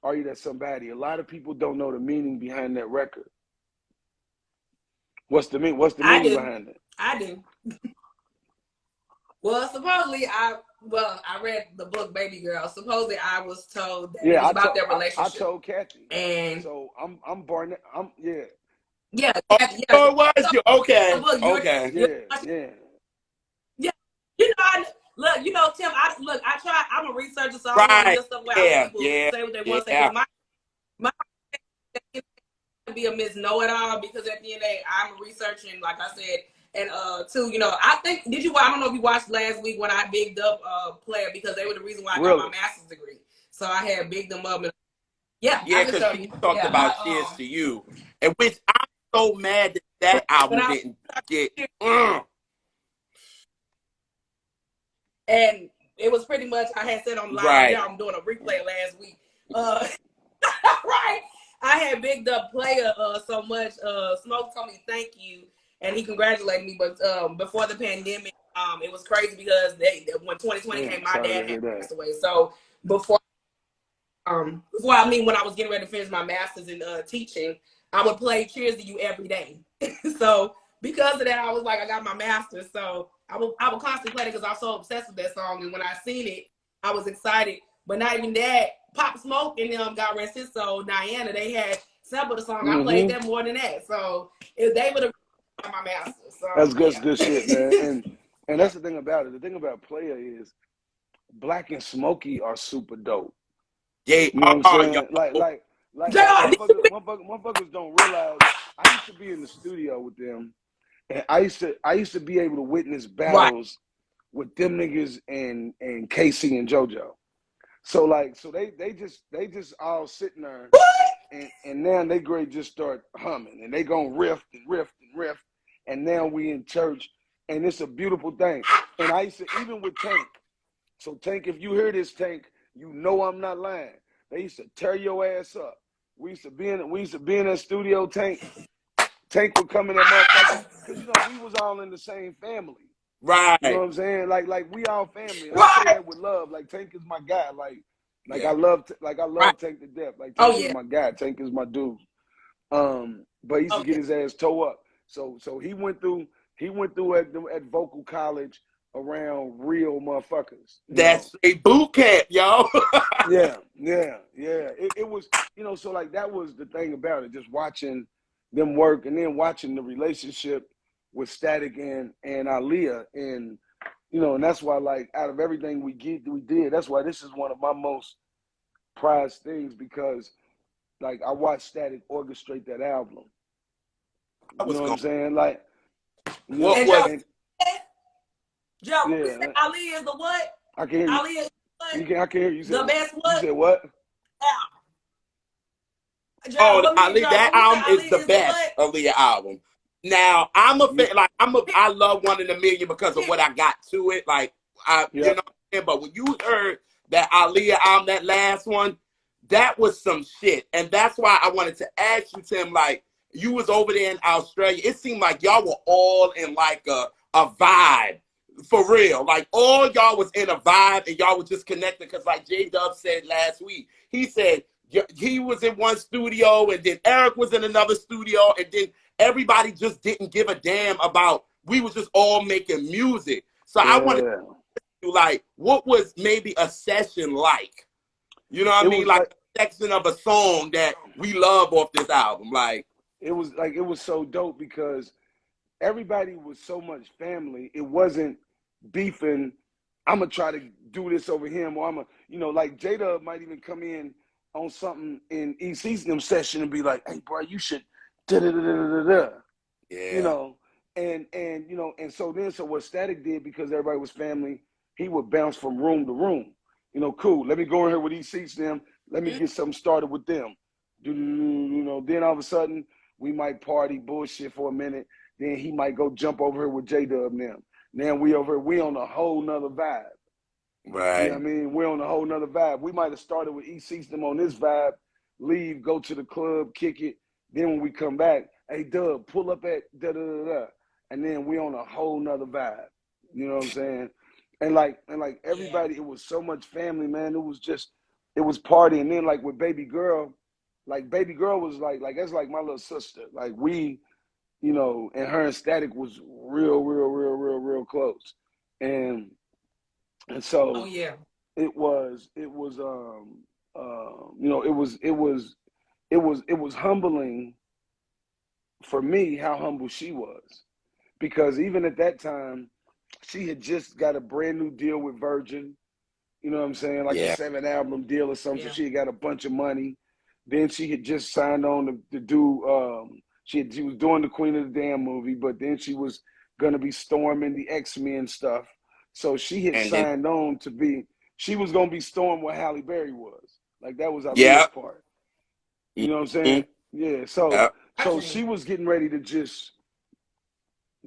Are You That Somebody? A lot of people don't know the meaning behind that record. What's the meaning behind it? I do. Well, supposedly I read the book Baby Girl. Supposedly I was told that it was about their relationship. I told Kathy. And so I'm Barnett. Yeah. Kathy, it was you. Okay. Yeah. Tim, I try. I'm a researcher, so I don't want to just stuff where people say what they want to say. But my to be a Miss Know-It-All, because at the end of the day, I'm researching, like I said. And too, I think, I don't know if you watched last week when I bigged up Player, because they were the reason why I got my master's degree. So I had bigged them up. And, because she talked about Cheers to You, and which I'm so mad that album didn't get. And it was pretty much, I had said on live, I'm doing a replay last week. Right. I had bigged up Player so much. Smoke told me thank you, and he congratulated me. But before the pandemic, it was crazy because when 2020 came, my dad had passed away. So when I was getting ready to finish my master's in teaching, I would play Cheers to You every day. So because of that, I was like, I got my master's, so I would constantly play it because I was so obsessed with that song. And when I seen it, I was excited. But not even that. Pop Smoke and them got rest his soul. Diana, they had sampled the song. I played that more than that. So if they would have my master. So That's good shit, man. And that's the thing about it. The thing about Player is Black and Smokey are super dope. Yeah, you know what I'm saying? Like motherfuckers don't realize. I used to be in the studio with them, and I used to be able to witness battles with them niggas and Casey and JoJo. So they just all sitting there, and now they grade just start humming, and they gonna riff and riff and riff, and now we in church, and it's a beautiful thing. And I used to, even with Tank. So Tank, if you hear this, Tank, you know I'm not lying. They used to tear your ass up. We used to be in that studio. Tank would come in that motherfucker, because we was all in the same family. Right. You know what I'm saying? Like we all family. And I say that with love. Like Tank is my guy. I love Tank to death. Like Tank is my guy. Tank is my dude. But he used to get his ass toe up. So he went through at vocal college around real motherfuckers. That's a boot camp, yo. Yeah. It was, so like that was the thing about it, just watching them work, and then watching the relationship with Static and Aaliyah, and and that's why, like, out of everything we did, that's why this is one of my most prized things, because like I watched Static orchestrate that album. You know what I'm saying? Like, what was Joe? You said Aaliyah is the what? I can hear you. Aaliyah is I can hear you. The best what? You said what? Joe, Aaliyah, that album is the best Aaliyah album. Now I'm a fan. Like I love One in a Million because of what I got to it. Like you know what I'm saying? But when you heard that Aaliyah album, that last one, that was some shit. And that's why I wanted to ask you, Tim, like, you was over there in Australia. It seemed like y'all were all in like a vibe. For real. Like all y'all was in a vibe, and y'all was just connected, because like J-Dub said last week, he said he was in one studio, and then Eric was in another studio, and then everybody just didn't give a damn about, we was just all making music. So I wanted to ask you, like, what was maybe a session like? You know what I mean? Like a section of a song that we love off this album. Like it was so dope, because everybody was so much family. It wasn't beefing. I'm gonna try to do this over him, or I'm gonna, like J-Dub might even come in on something in EC's them session and be like, "Hey, bro, you should da da da da da." Yeah. And so what Static did, because everybody was family, he would bounce from room to room. Cool. Let me go in here with EC's them. Let me get something started with them. Then all of a sudden we might party bullshit for a minute. Then he might go jump over here with J-Dub and them. Now we over here, we on a whole nother vibe. Right. You know what I mean? We're on a whole nother vibe. We might have started with EC's them on this vibe, leave, go to the club, kick it. Then when we come back, hey, Dub, pull up at da-da-da-da. And then we on a whole nother vibe. You know what I'm saying? And like everybody, it was so much family, man. It was party. And then like with Baby Girl was like that's like my little sister. Like we, and her and Static was real close. And so it was humbling for me how humble she was, because even at that time she had just got a brand new deal with Virgin, you know what I'm saying, like a 7-album deal or something. So she had got a bunch of money. Then she had just signed on to do she was doing the Queen of the Damn movie, but then she was gonna be storming the X-Men stuff. So she had signed on to be, she was gonna be Storm what Halle Berry was. Like that was Aaliyah's part. You know what I'm saying? Yeah. So she was getting ready to just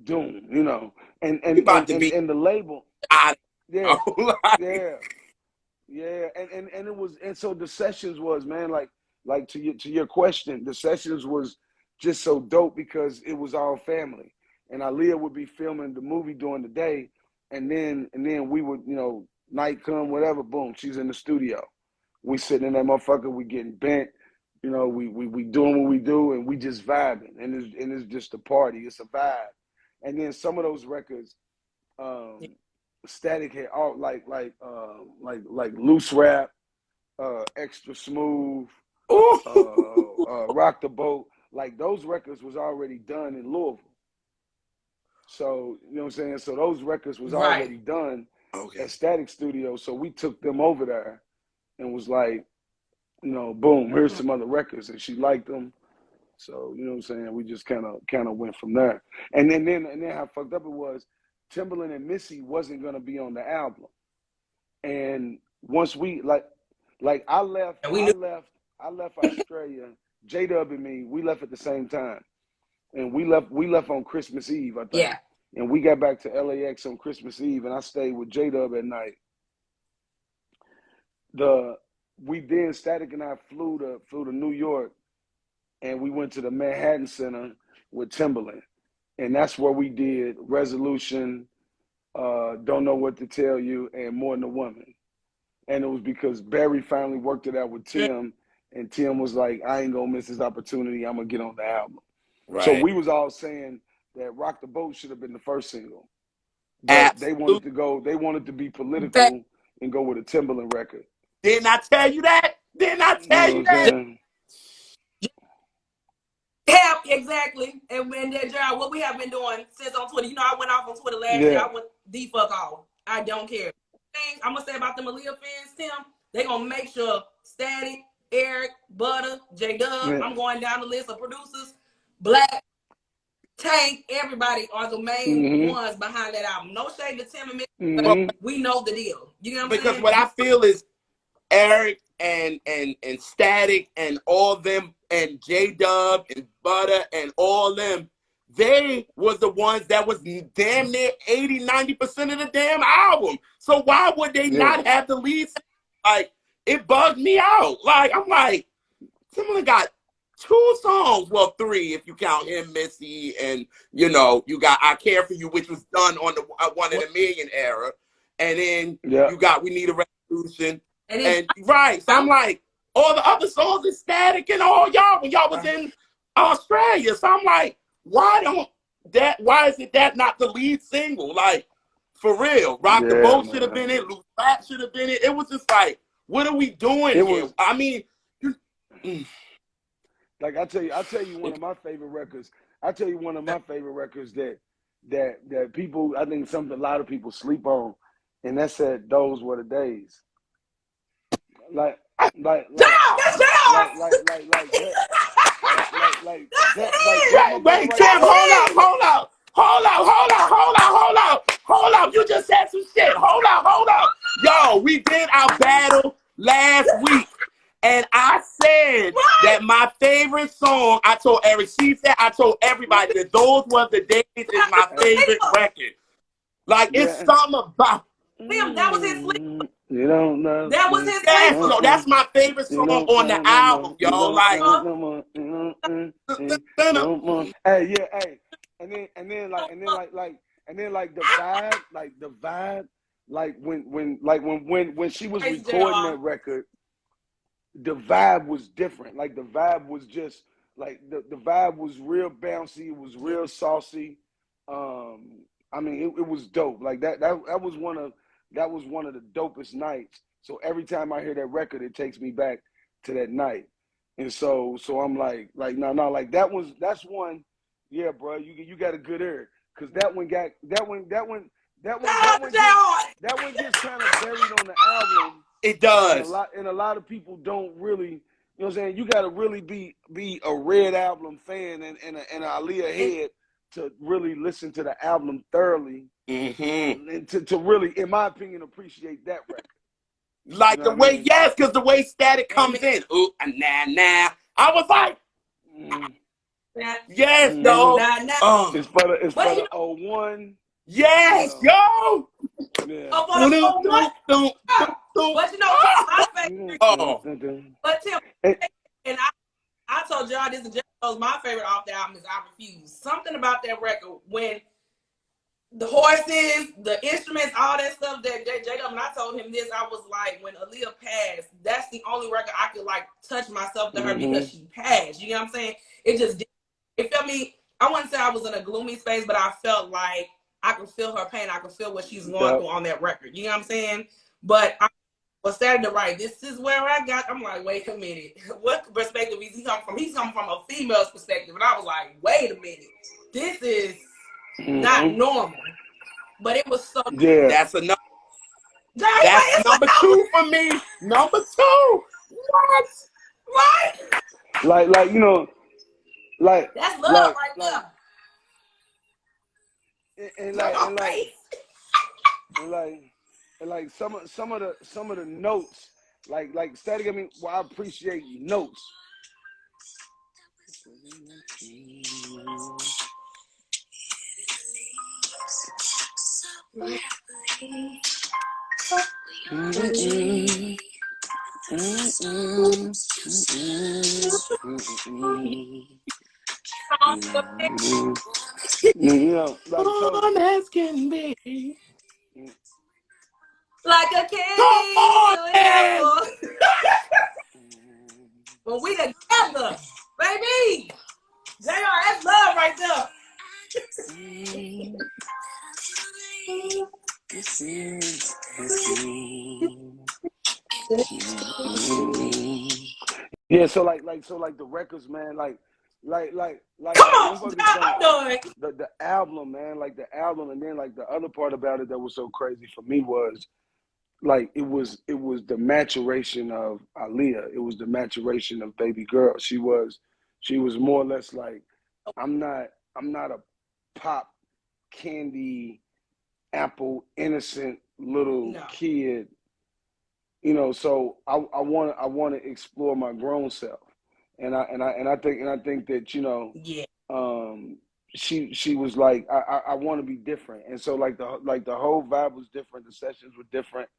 doom, and the label. Yeah. And it was, and so the sessions was, man, like to your question, the sessions was just so dope because it was all family. And Aaliyah would be filming the movie during the day, and then we would, night come, whatever, boom, she's in the studio. We sitting in that motherfucker, we getting bent, we doing what we do, and we just vibing, and it's just a party, it's a vibe. And then some of those records, Static had all like Loose Rap, Extra Smooth, Rock the Boat. Like those records was already done in Louisville. So, you know what I'm saying? So those records was already done at Static Studio. So we took them over there and was like, you know, boom, here's some other records. And she liked them. So, you know what I'm saying? We just kind of went from there. And then how fucked up it was, Timbaland and Missy wasn't gonna be on the album. And once we I left Australia, J-Dub and me, we left at the same time. And we left on Christmas Eve, I think. Yeah. And we got back to LAX on Christmas Eve, and I stayed with J-Dub at night. Static and I flew to New York, and we went to the Manhattan Center with Timbaland. And that's where we did Resolution, Don't Know What to Tell You, and More Than a Woman. And it was because Barry finally worked it out with Tim, and Tim was like, I ain't gonna miss this opportunity, I'm gonna get on the album. Right. So we was all saying that Rock the Boat should have been the first single. But they wanted to be political and go with a Timbaland record. Didn't I tell you that? Yeah, exactly. And then, Gerald, what we have been doing since on Twitter, you know, I went off on Twitter last year. I went the fuck off. I don't care. Thing I'm gonna say about them Aaliyah fans, Tim, they gonna make sure Static, Eric, Butter, J-Dub, I'm going down the list of producers, Black, Tank, everybody are the main ones behind that album. No shade to Tim and Mick, but we know the deal. You know what I'm saying? Because what I feel is Eric and Static and all them and J-Dub and Butter and all them, they was the ones that was damn near 80-90% of the damn album. So why would they not have the lead? Like, it bugged me out. Like, I'm like, Timbaland got 2 songs, well, 3 if you count him, Missy, and you know, you got I Care For You, which was done on the One in a Million era, and then you got We Need a Revolution, and right. So I'm like, all the other songs is Static and all y'all when y'all was in Australia. So I'm like, why is it that not the lead single? Like, for real, Rock the Boat should have been it, Loose Rap should have been it. It was just like, what are we doing here? I mean, like I tell you one of my favorite records. that people, I think a lot of people sleep on, and that's that Those Were the Days. Like that. Wait, Tim, hold up. You just said some shit. Hold up. Yo, we did our battle last week. And I said that my favorite song, I told Eric, I told everybody that Those Were the Days is my favorite record. Like, it's something about Tim, that was his sleep. You don't know. That was his sleep. No, that's my favorite song on the album, yo. Like, and then the vibe, when she was recording that record, the vibe was different. Like, the vibe was just like the vibe was real bouncy. It was real saucy. I mean, it was dope. Like that was one of the dopest nights. So every time I hear that record, it takes me back to that night. And so I'm like no, like that's one. Yeah, bro, you got a good ear, because that one gets kind of buried on the album. It does. And a lot of people don't really, you know what I'm saying? You got to really be a Red Album fan and an Aaliyah head to really listen to the album thoroughly, and to really, in my opinion, appreciate that record. Like, you know the way, because the way Static comes in, ooh, nah. I was like, yes, yo. It's for the 01. Yes, yo. Yeah. But you know, my favorite. But Tim, and I told y'all this, and just my favorite off the album is I Refuse. Something about that record, when the horses, the instruments, all that stuff that J-Dub, and I told him this, I was like, when Aaliyah passed, that's the only record I could like touch myself to her because she passed. You know what I'm saying? It just did. It felt me, I wouldn't say I was in a gloomy space, but I felt like I can feel her pain. I can feel what she's going through on that record. You know what I'm saying? But I was starting to write, this is where I got, I'm like, wait a minute. What perspective is he coming from? He's coming from a female's perspective. And I was like, wait a minute. This is not normal. But it was so. Yeah. That's enough. That's number 2 for me. Number 2. What? Right? Like you know, like that's love right there. And like some of the notes, like Static. I mean, well, I appreciate notes. You know, like so. As can be. Like a king. When we together, baby. JR, that's love right there. Yeah, so like the records, man, like Come on, I'm done. The album, man, like the album, and then like the other part about it that was so crazy for me was like it was the maturation of Aaliyah. It was the maturation of Baby Girl. She was more or less like, I'm not a pop candy apple innocent little kid, you know. So I want to explore my grown self, and I think that, you know, she was like, I want to be different, and so like the whole vibe was different, the sessions were different,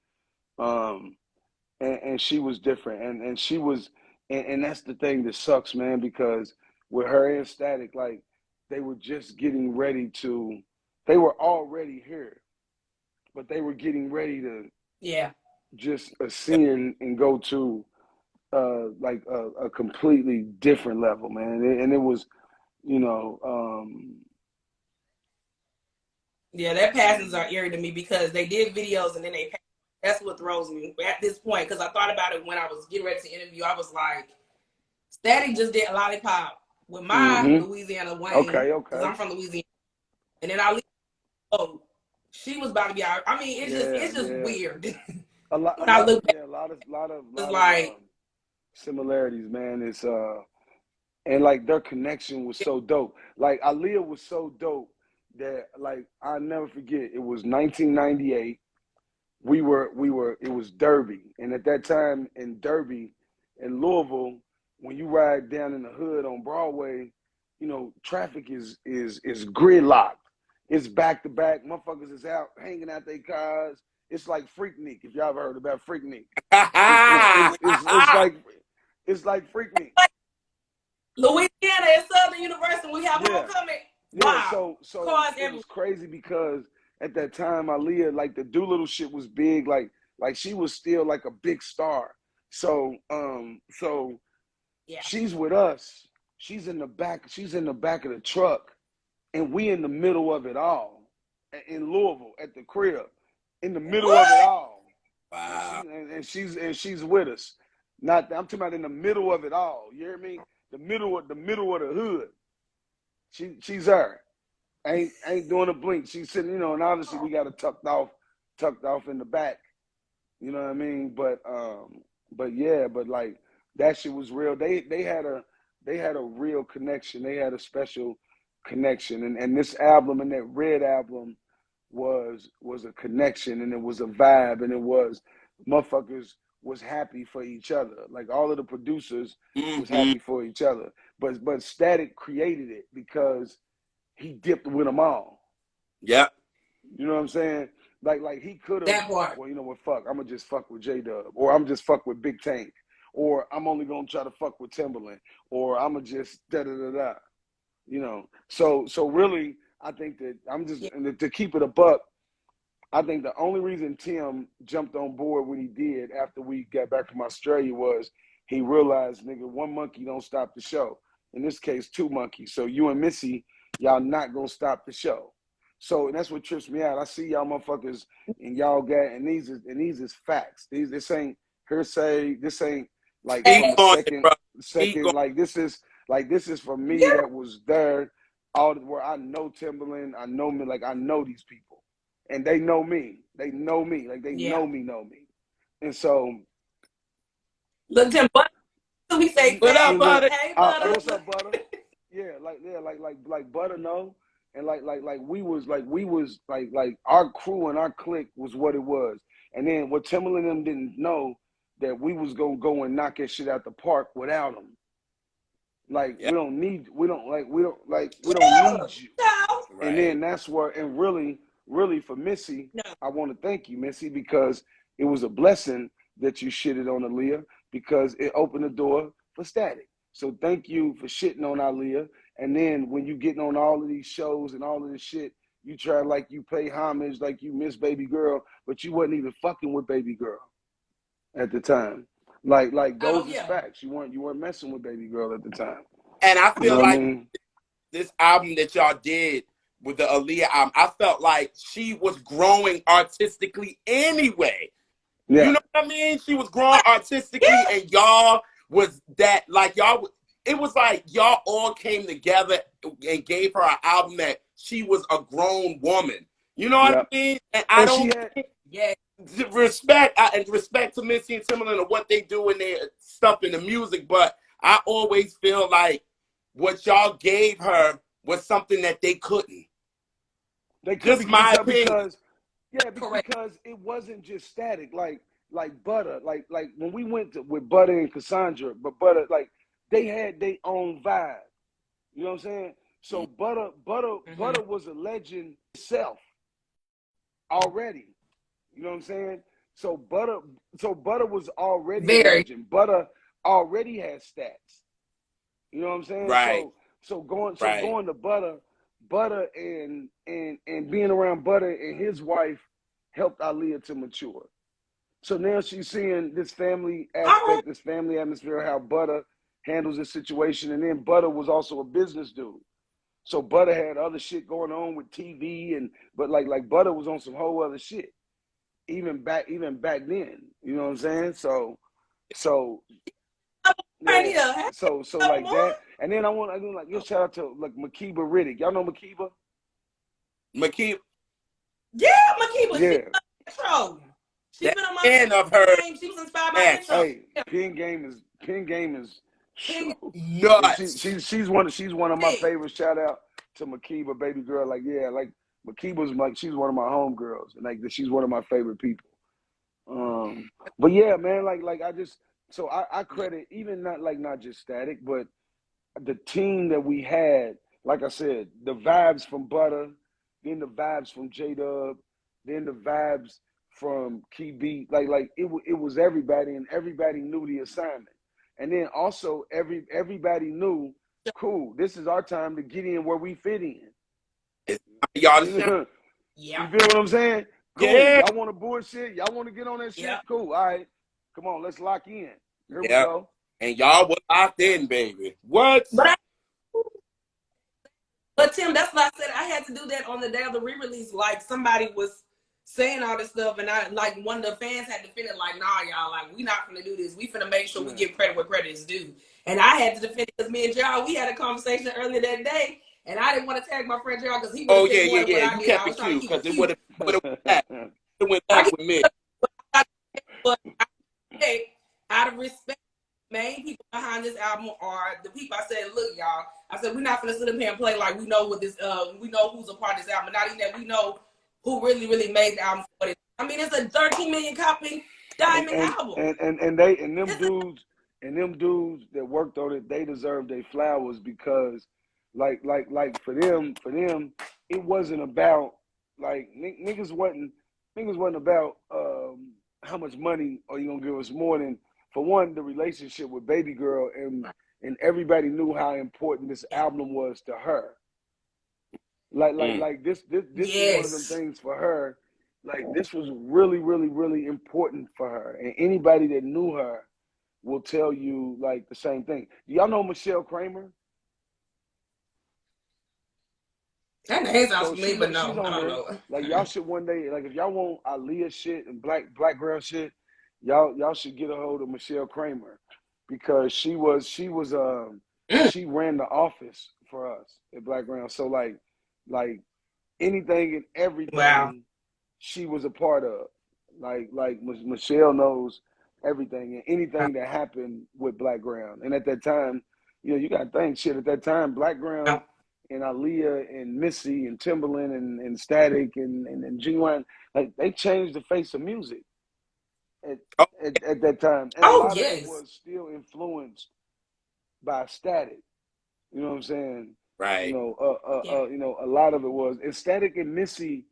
and she was different, and she was, and that's the thing that sucks, man, because with her and Static, like they were just getting ready to, they were already here, but they were getting ready to just ascend and go to like a completely different level, man, and it was, you know, their passions are eerie to me because they did videos and then they. That's what throws me at this point, because I thought about it when I was getting ready to interview. I was like, Static just did a Lollipop with my Louisiana Wayne. Okay. Because I'm from Louisiana. And then Aaliyah, she was about to be out. I mean, it's just weird. A lot of similarities, man. It's and like their connection was so dope. Like Aaliyah was so dope that, like, I'll never forget. It was 1998. We were it was Derby, and at that time in Derby, in Louisville, when you ride down in the hood on Broadway, you know, traffic is gridlocked. It's back to back. Motherfuckers is out hanging out their cars. It's like Freaknik, if y'all ever heard about Freaknik. It's like Freaknik. Louisiana and Southern University, we have homecoming. Yeah, wow. So it was crazy because at that time, Aaliyah, like the Doolittle shit was big, like she was still like a big star. So she's with us. She's in the back of the truck, and we in the middle of it all in Louisville at the crib, in the middle of it all. Wow. And she's with us. I'm talking about in the middle of it all. You hear me? The middle of the hood. She's there. Ain't doing a blink. She's sitting, you know, and obviously we got it tucked off in the back. You know what I mean? But like that shit was real. They had a real connection. They had a special connection. And this album and that Red album was a connection, and it was a vibe, and it was motherfuckers was happy for each other. Like all of the producers was happy for each other. But Static created it because he dipped with them all. Yeah. You know what I'm saying? Like he could have. That part. Well, you know what? Fuck. I'm gonna just fuck with J-Dub, or I'm just fuck with Big Tank, or I'm only gonna try to fuck with Timberland, or I'm gonna just da da da da. You know. So really, I think that I'm just to keep it a buck. I think the only reason Tim jumped on board when he did after we got back from Australia was he realized, nigga, one monkey don't stop the show. In this case, two monkeys. So you and Missy, y'all not gonna stop the show. So that's what trips me out. I see y'all motherfuckers and y'all got and these is facts. This ain't hearsay. This ain't like Speak from a on it, bro. Speak second. on Like this is for me Yeah. that was there. All where I know Timberland, I know me. Like I know these people, and they know me. They know me. Like they Yeah. know me. And so Look, Tim, what we say? What up, Butter? Hey, Butter. what's up, Butter? Like Butter know, and like we was like our crew and our clique was what it was. And then what Timberland and them didn't know that we was gonna go and knock that shit out the park without them. Like Yeah. we don't need you. Ciao. And Right. then that's where, and really for Missy, No. I want to thank you, Missy, because it was a blessing that you shitted on Aaliyah because it opened the door for Static. So thank you for shitting on Aaliyah. And then when you getting on all of these shows and all of this shit, you try like you pay homage, like you miss Baby Girl, but you wasn't even fucking with Baby Girl at the time. Like Oh those is yeah. facts. You weren't messing with Baby Girl at the time. And I You know feel what I like mean? this album that y'all did with the Aaliyah album, I felt like she was growing artistically anyway. Yeah. You know what I mean? She was growing artistically, and y'all was that like y'all. It was like y'all all came together and gave her an album that she was a grown woman. You know what Yeah. I mean? And I And she don't had Yeah. respect to Missy and Timberland and what they do in their stuff in the music, but I always feel like what y'all gave her was something that they couldn't. they could Just my opinion. because Correct. because it wasn't just Static like Butter like when we went with Butter and Cassandra, but Butter like they had their own vibe. You know what I'm saying? So Butter was a legend itself already. You know what I'm saying? So Butter was already a Very. legend. Butter already had stats. You know what I'm saying? Right, right. Going to Butter and being around Butter and his wife helped Aaliyah to mature. So now she's seeing this family All right. aspect, this family atmosphere, how Butter handles the situation. And then Butter was also a business dude. So Butter had other shit going on with TV but like Butter was on some whole other shit. Even back then. You know what I'm saying? So Right yeah. here. Hey, So like more. that. And then I do like give shout out to like Makiba Riddick. Y'all know Makiba? McKee, Yeah, Makiba. She Yeah. Metro. She's that been on my end of her game. She was inspired by match, Metro. Hey, Yeah. Pin Game is Ping. and nuts. she's one of my Ping. favorites. Shout out to Makiba, baby girl. Like yeah, like Makiba's like she's one of my homegirls, and like she's one of my favorite people. But yeah, man, like I just so I credit even not just Static, but the team that we had. Like I said, the vibes from Butter, then the vibes from J Dub, then the vibes from Key Beat. Like it was everybody, and everybody knew the assignment. And then also everybody knew, cool, this is our time to get in where we fit in. It's y'all to You shine. know, you Yep. feel what I'm saying? Cool. Yeah, Y'all want to bullshit? Y'all want to get on that shit? Yep. Cool. All right. Come on, let's lock in. Here we yeah. go. And y'all were locked in, baby. What? But But Tim, that's why I said I had to do that on the day of the re-release. Like somebody was saying all this stuff, and I like one of the fans had to defend it. Like, nah, y'all, like we not gonna do this. We finna make sure we Yeah. give credit where credit is due. And I had to defend it because me and Jarl, we had a conversation earlier that day, and I didn't want to tag my friend Jarl because he would Oh have yeah, said more yeah, than yeah. what I You did. I kept was it trying to cute keep it because it cute. would have went back. It went I back get, with me. but hey, out of respect, main people behind this album are the people I said, look, y'all. I said, we're not gonna sit up here and play like we know what this we know who's a part of this album. Not even that we know who really made the album for it. I mean, it's a 13 million copy and diamond and album. and they and them It's dudes that worked on it, they deserve their flowers because like for them it wasn't about like niggas wasn't about how much money are you gonna give us more than for one the relationship with baby girl and everybody knew how important this album was to her. Mm. Like this was one of them yes. things for her. Like this was really important for her, and anybody that knew her will tell you like the same thing. Do y'all know Michelle Kramer? That name sounds So familiar, but no, she's I on don't there. know. Like y'all should one day, like if y'all want Aaliyah shit and black girl shit, y'all should get a hold of Michelle Kramer because Mm, she ran the office for us at Black Ground. So like anything and wow. everything she was a part of. Like Michelle knows everything and anything that happened with Black Ground. And at that time, you got to think shit. At that time, Black Ground and Aaliyah and Missy and Timberland and Static and G1, like they changed the face of music at, Oh, at that time. And a Oh lot of it yes. was still influenced by Static. You know what I'm saying? right. Yeah. A lot of it was. And Static and Missy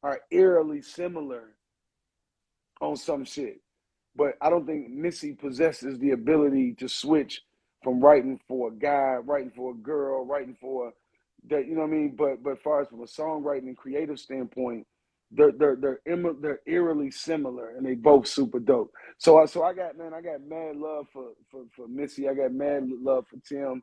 are eerily similar on some shit. But I don't think Missy possesses the ability to switch from writing for a guy, writing for a girl, writing for that. You know what I mean? But as far as from a songwriting and creative standpoint, they're eerily similar, and they both super dope. So I got mad love for Missy. I got mad love for Tim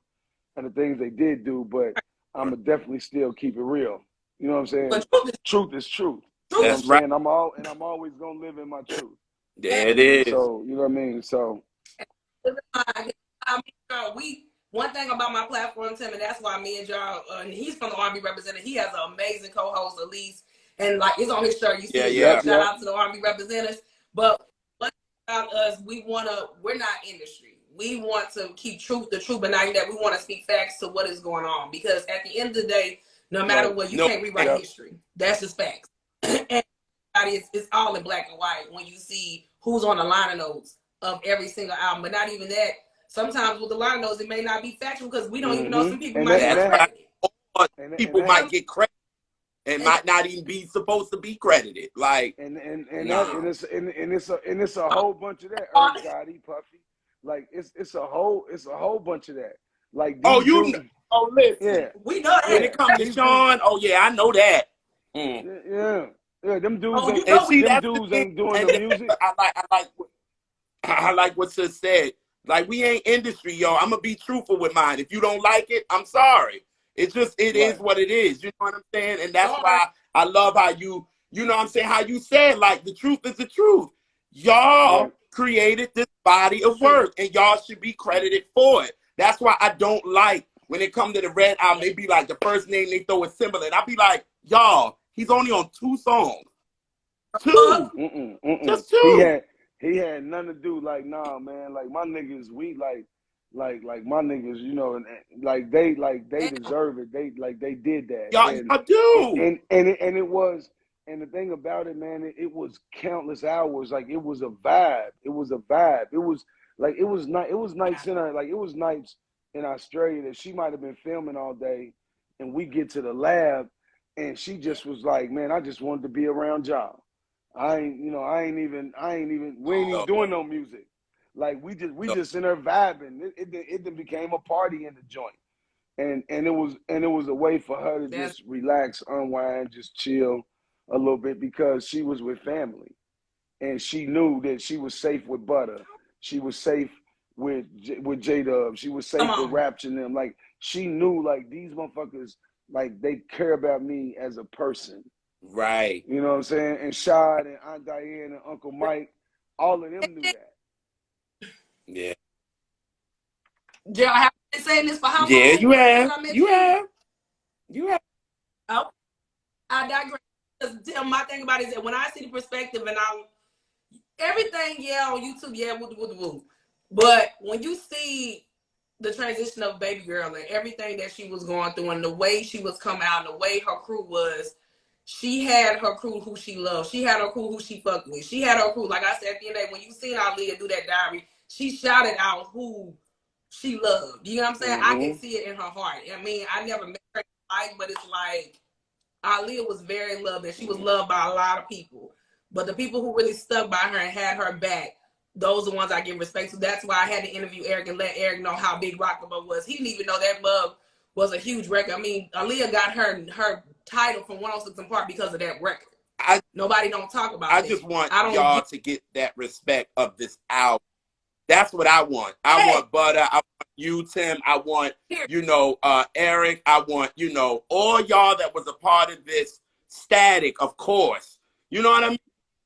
and the things they did do. But I'ma definitely still keep it real. You know what I'm saying? But truth is Truth is truth. You know what I'm That's right. saying? I'm always gonna live in my truth. There it is. So you know what I mean. So I mean, one thing about my platform, Tim, and that's why me and y'all, and he's from the R&B representative. He has an amazing co-host, Elise, and like it's on his shirt. You see, Yeah, his yeah. shout out to the R&B representatives. But one thing about us, we're not industry. We want to keep truth the truth, but not that we want to speak facts to what is going on. Because at the end of the day, no matter right. what, you No, can't rewrite history. That's just facts. And it's all in black and white when you see who's on the liner notes of every single album. But not even that. Sometimes with the liner notes, it may not be factual because we don't even know. Some people And might that get and that's that right. credited. Or and people that might get credit and might not even be supposed to be credited. Like, and that nah. and it's a whole bunch of that. Irv Gotti, Puffy, like it's a whole bunch of that. Like Oh, these dudes, listen. yeah, We know When that. yeah, it comes to these dudes, Sean, oh yeah, I know that. Mm. yeah. Them dudes Oh, you ain't And know we see, them that's the dudes thing. ain't doing And the music. I like what Sis said. Like, we ain't industry, yo. I'm gonna be truthful with mine. If you don't like it, I'm sorry. It is Right. what it is. You know what I'm saying? And that's sorry. why I love how you know what I'm saying, how you said, like, the truth is the truth. Y'all Right. created this body It's of true. work, and y'all should be credited for it. That's why I don't like when it comes to the Red album, they be like, the first name they throw is Timberland. I be like, y'all, he's only on 2 songs. 2. Mm-mm. Just 2. He had nothing to do. Like, nah, man. Like my niggas, we like my niggas, and they Damn. deserve it. They did that, Y'all do. and it was, and the thing about it, man, it was countless hours. Like it was a vibe. It was a vibe. It was like it was night. It was nights in it was nights in Australia that she might have been filming all day, and we get to the lab, and she just was like, man, I just wanted to be around y'all. I ain't even, we ain't even Oh, doing no music. Like we no. just in there vibing. It then became a party in the joint, and it was a way for her to That's just relax, unwind, just chill a little bit because she was with family, and she knew that she was safe with Butter, she was safe with J Dub, she was come safe with on. Rapture and them. Like she knew, like these motherfuckers, like they care about me as a person. Right. You know what I'm saying? And Shad and Aunt Diane and Uncle Mike, all of them knew that. Yeah. Jill, I have been saying this for how Yeah, long? you Since have. I met You you? have. You have. Oh, I digress. Because my thing about it is that when I see the perspective and everything, yeah, on YouTube, yeah, woo. But when you see the transition of Baby Girl and everything that she was going through and the way she was coming out and the way her crew was, she had her crew who she loved. She had her crew who she fucked with. She had her crew, like I said at the end of the day, when you seen Aaliyah do that diary, she shouted out who she loved. You know what I'm saying? I can Mm-hmm. see it in her heart. I mean, I never met her in life, but it's like Aaliyah was very loved and she was loved by a lot of people. But the people who really stuck by her and had her back, those are the ones I give respect to. That's why I had to interview Eric and let Eric know how big Rockabye was. He didn't even know that Love was a huge record. I mean, Aaliyah got her title from 106 in part because of that record. I Nobody don't talk about I that. just want I don't y'all get to get that respect of this album. That's what I want. I want Butter. I want you, Tim. I want, Eric. I want, all y'all that was a part of this. Static, of course. You know what I mean?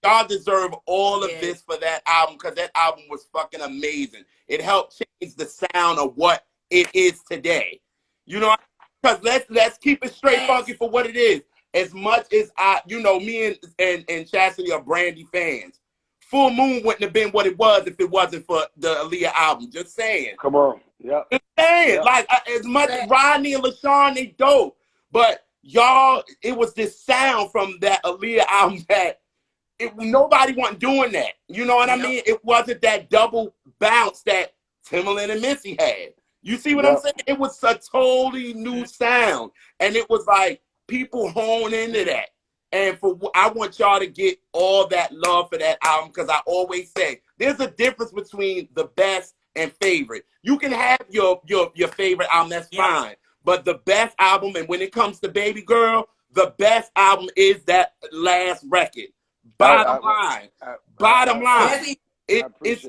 Y'all deserve all of this for that album because that album was fucking amazing. It helped change the sound of what it is today. You know, because let's keep it straight funky for what it is. As much as me and Chastity are Brandy fans. Full Moon wouldn't have been what it was if it wasn't for the Aaliyah album. Just saying. Come on. Yep. Just saying. Yep. Like, as much as Rodney and LaShawn, they dope. But y'all, it was this sound from that Aaliyah album that nobody wasn't doing that. You know what I mean? It wasn't that double bounce that Timbaland and Missy had. You see what I'm saying? It was a totally new sound. And it was like people hone into that. And I want y'all to get all that love for that album because I always say there's a difference between the best and favorite. You can have your favorite album, that's fine. But the best album, and when it comes to Baby Girl, the best album is that last record. Bottom line. Bottom line. It's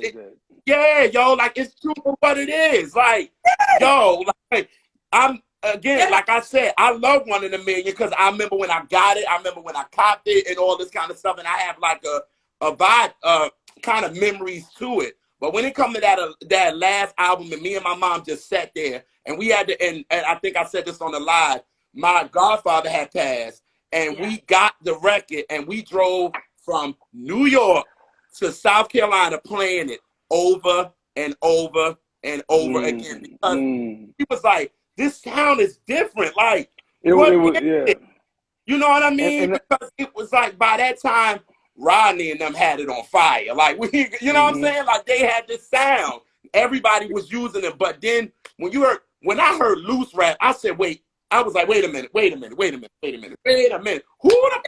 yeah, yo, like it's true for what it is. Like, yo, like I'm again, like I said, I love One in a Million because I remember when I got it, I remember when I copped it and all this kind of stuff, and I have like a vibe kind of memories to it. But when it comes to that last album, and me and my mom just sat there, and we had to, and I think I said this on the live, my godfather had passed, and we got the record, and we drove from New York to South Carolina playing it over and over and over again because he was like, this sound is different. Like, it was, you know what I mean? Because it was like by that time, Rodney and them had it on fire. Like, you know what I'm saying? Like, they had this sound. Everybody was using it. But then when I heard loose rap, I said, wait. I was like, wait a minute. Who the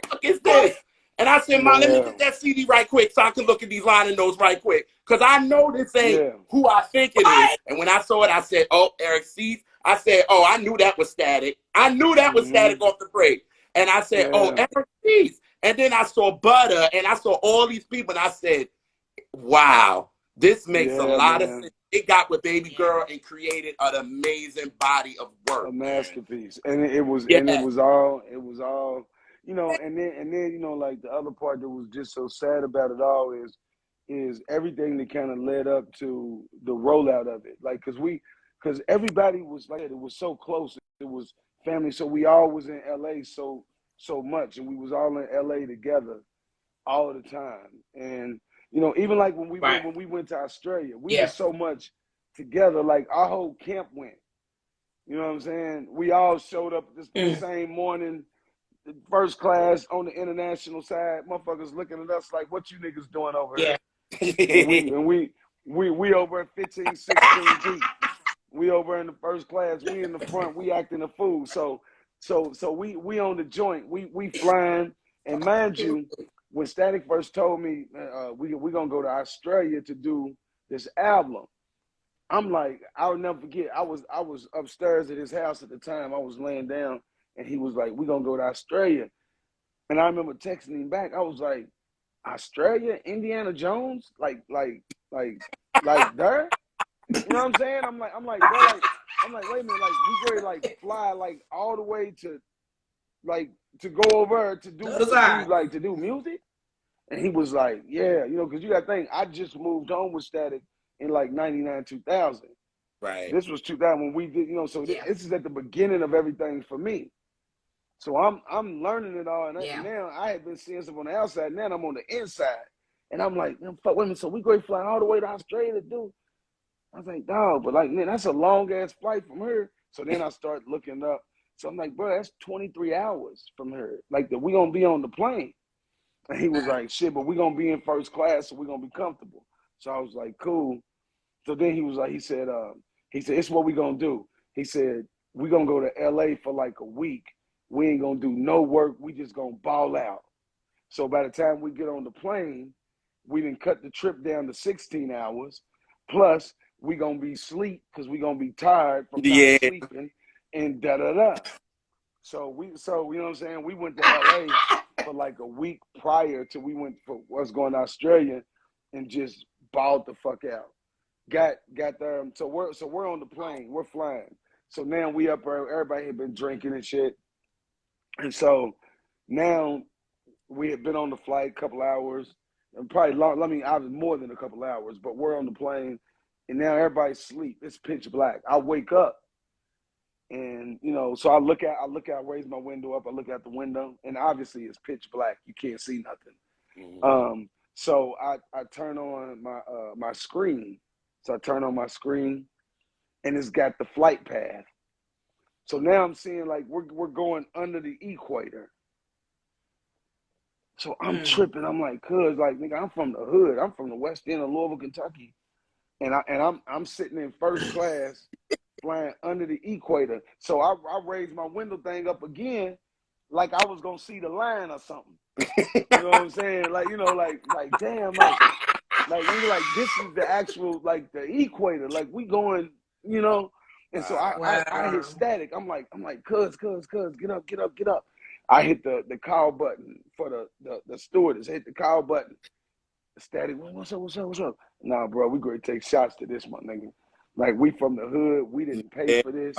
fuck is this? And I said, Mom, let me get that CD right quick so I can look at these liner notes right quick. Because I know this ain't who I think it is. And when I saw it, I said, oh, Eric Cease. I said, oh, I knew that was Static. I knew that was Static off the break. And I said, oh, Eric Cease. And then I saw Butter, and I saw all these people, and I said, wow, this makes a lot of sense. It got with Baby Girl and created an amazing body of work. A masterpiece. And it was all, and then, like the other part that was just so sad about it all is everything that kind of led up to the rollout of it. Like, because everybody was like, it was so close. It was family. So we all was in LA so much, and we was all in LA together all the time. And, even like when we went to Australia, we were so much together, like our whole camp went. You know what I'm saying? We all showed up the same morning, first class on the international side. Motherfuckers looking at us like, what you niggas doing over here? and we over at 15, 16 deep. We over in the first class. We in the front. We acting a fool. So we on the joint. We flying. And mind you, when Static first told me we gonna go to Australia to do this album, I'm like, I'll never forget. I was upstairs at his house at the time. I was laying down, and he was like, "We gonna go to Australia." And I remember texting him back. I was like, "Australia, Indiana Jones, like there." You know what I'm saying? I'm like, bro, wait a minute, like we ready like fly like all the way to go over to do music. And he was like, yeah, because you got to think, I just moved home with Static in like 99, 2000. Right. This was 2000 when we did, so this is at the beginning of everything for me. So I'm learning it all, and now I had been seeing stuff on the outside. Now I'm on the inside, and I'm like, fuck, wait a minute, so we going to fly all the way to Australia to do? I was like, dog, but like, man, that's a long ass flight from here. So then I start looking up. So I'm like, bro, that's 23 hours from here. Like, we gonna be on the plane. And he was like, shit, but we gonna be in first class, so we gonna be comfortable. So I was like, cool. So then he said, it's what we gonna do. He said, we gonna go to LA for like a week. We ain't gonna do no work. We just gonna ball out. So by the time we get on the plane, we didn't cut the trip down to 16 hours. Plus, we gonna be sleep because we gonna be tired from sleeping and da-da-da. So you know what I'm saying? We went to LA for like a week prior to we went for what's going to Australia and just balled the fuck out. got there. So we're on the plane. We're flying. So now we up there. Everybody had been drinking and shit. And so now we had been on the flight a couple hours, and probably long. I mean, I was more than a couple hours, but we're on the plane, and now everybody's asleep. It's pitch black. I wake up, and so I look out. I raise my window up. I look out the window, and obviously it's pitch black. You can't see nothing. Mhm. So I turn on my screen. So I turn on my screen, and it's got the flight path. So now I'm seeing like we're going under the equator. So I'm tripping. I'm like, cuz like nigga, I'm from the hood. I'm from the west end of Louisville, Kentucky. And I'm sitting in first class flying under the equator. So I raised my window thing up again, like I was gonna see the line or something. You know what I'm saying? Like, like damn, like nigga, like this is the actual like the equator. Like we going, And so I hit static. I'm like, cuz, get up. I hit the call button for the stewardess. Hit the call button. Static. What's up? Nah, bro, we going to take shots to this, my nigga. Like we from the hood. We didn't pay for this.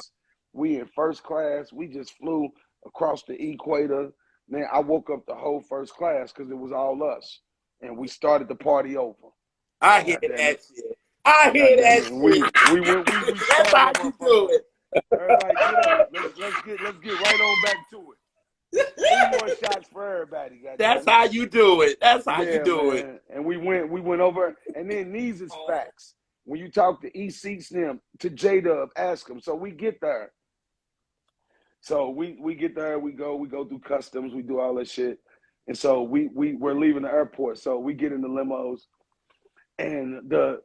We in first class. We just flew across the equator. Man, I woke up the whole first class because it was all us, and we started the party over. I hear that shit. I hear that shit. We went. We That's how you do it. Everybody, get up. Let's get right on back to it. 3 more shots for everybody. That's how you do it. That's how you do man. it. And we went over, and then these is facts. When you talk to E6 them, to J-Dub, ask them. So we get there. So we get there, we go through customs, we do all that shit. And so we're leaving the airport. So we get in the limos, and the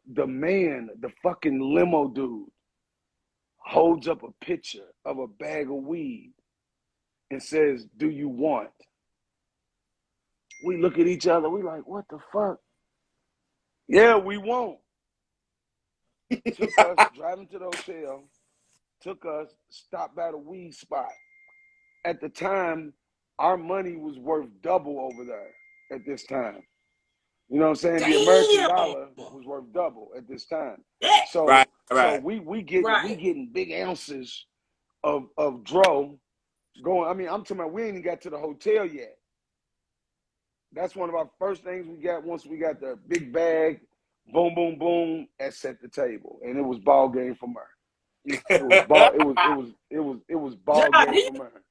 fucking limo dude holds up a picture of a bag of weed and says, "Do you want?" We look at each other, we like, what the fuck? Yeah, we won't. Took us, driving to the hotel, stopped by the weed spot. At the time, our money was worth double over there at this time. You know what I'm saying? Damn. The American dollar was worth double at this time. So right. so we getting big ounces of dro going. I mean, I'm talking about we ain't even got to the hotel yet. That's one of our first things we got once we got the big bag, boom, boom, boom, that set the table. And it was ball game from her. It was ball game from her.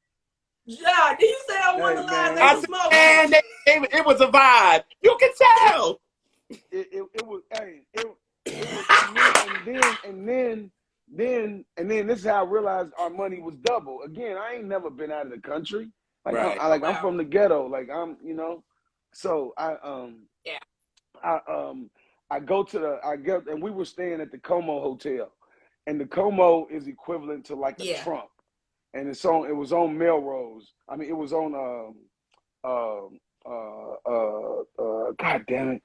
Yeah, did you say on one of the lines they was smoking? Man, it was a vibe. You can tell. It was and then this is how I realized our money was double. Again, I ain't never been out of the country. Like right. I'm from the ghetto. Like I'm, so I go and we were staying at the Como Hotel, and the Como is equivalent to like a Trump, and it was on Melrose. I mean, it was on God damn it,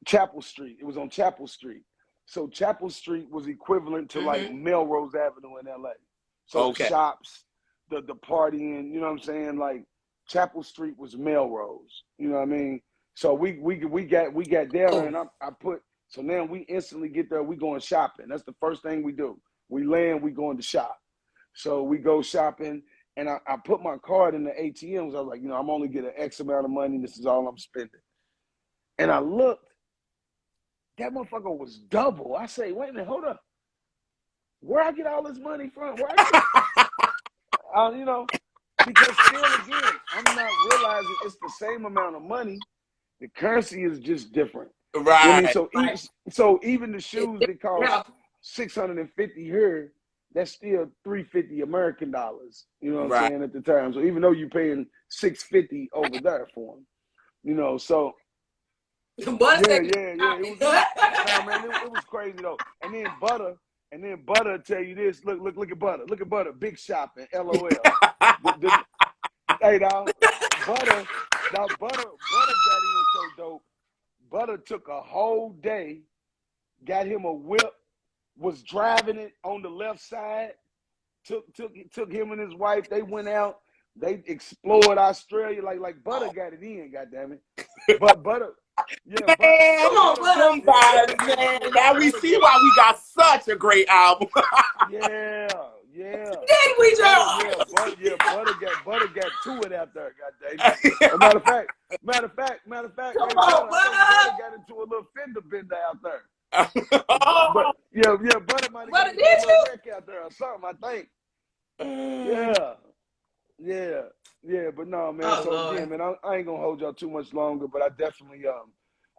Chapel Street. It was on Chapel Street. So Chapel Street was equivalent to like Melrose Avenue in LA. So the shops, the partying, you know what I'm saying? Like Chapel Street was Melrose. You know what I mean? So we got there, and so now we instantly get there, we going shopping. That's the first thing we do. We land, we going to shop. So we go shopping, and I put my card in the ATMs. I was like, I'm only getting X amount of money. This is all I'm spending. And I looked, that motherfucker was double. I say, wait a minute, hold up. Where I get all this money from? Where I get, because still again, I'm not realizing it's the same amount of money. The currency is just different. Right. You know what I mean? So even the shoes that cost $650 here, that's still $350 American dollars. You know what I'm saying at the time. So even though you're paying $650 over there for them, so. Yeah. It was crazy though. And then Butter tell you this. Look at Butter. Look at Butter. Big shopping. LOL. Hey, dog. Butter got in so dope. Butter took a whole day, got him a whip, was driving it on the left side. Took him and his wife. They went out. They explored Australia like Butter got it in, goddammit. But Butter, yeah, Man, Come on, Butter. them vibes, man. Now we see why we got such a great album. Yeah. Did we, Joe? Butter got to it out there, goddamn. Matter of fact, Come hey, on, Butter Butter. got into a little fender bender out there. Oh, But yeah, Butter might have got into a little wreck out there or something, I think. Yeah, but no, man. Oh, So Lord. again, man, I ain't gonna hold y'all too much longer, but I definitely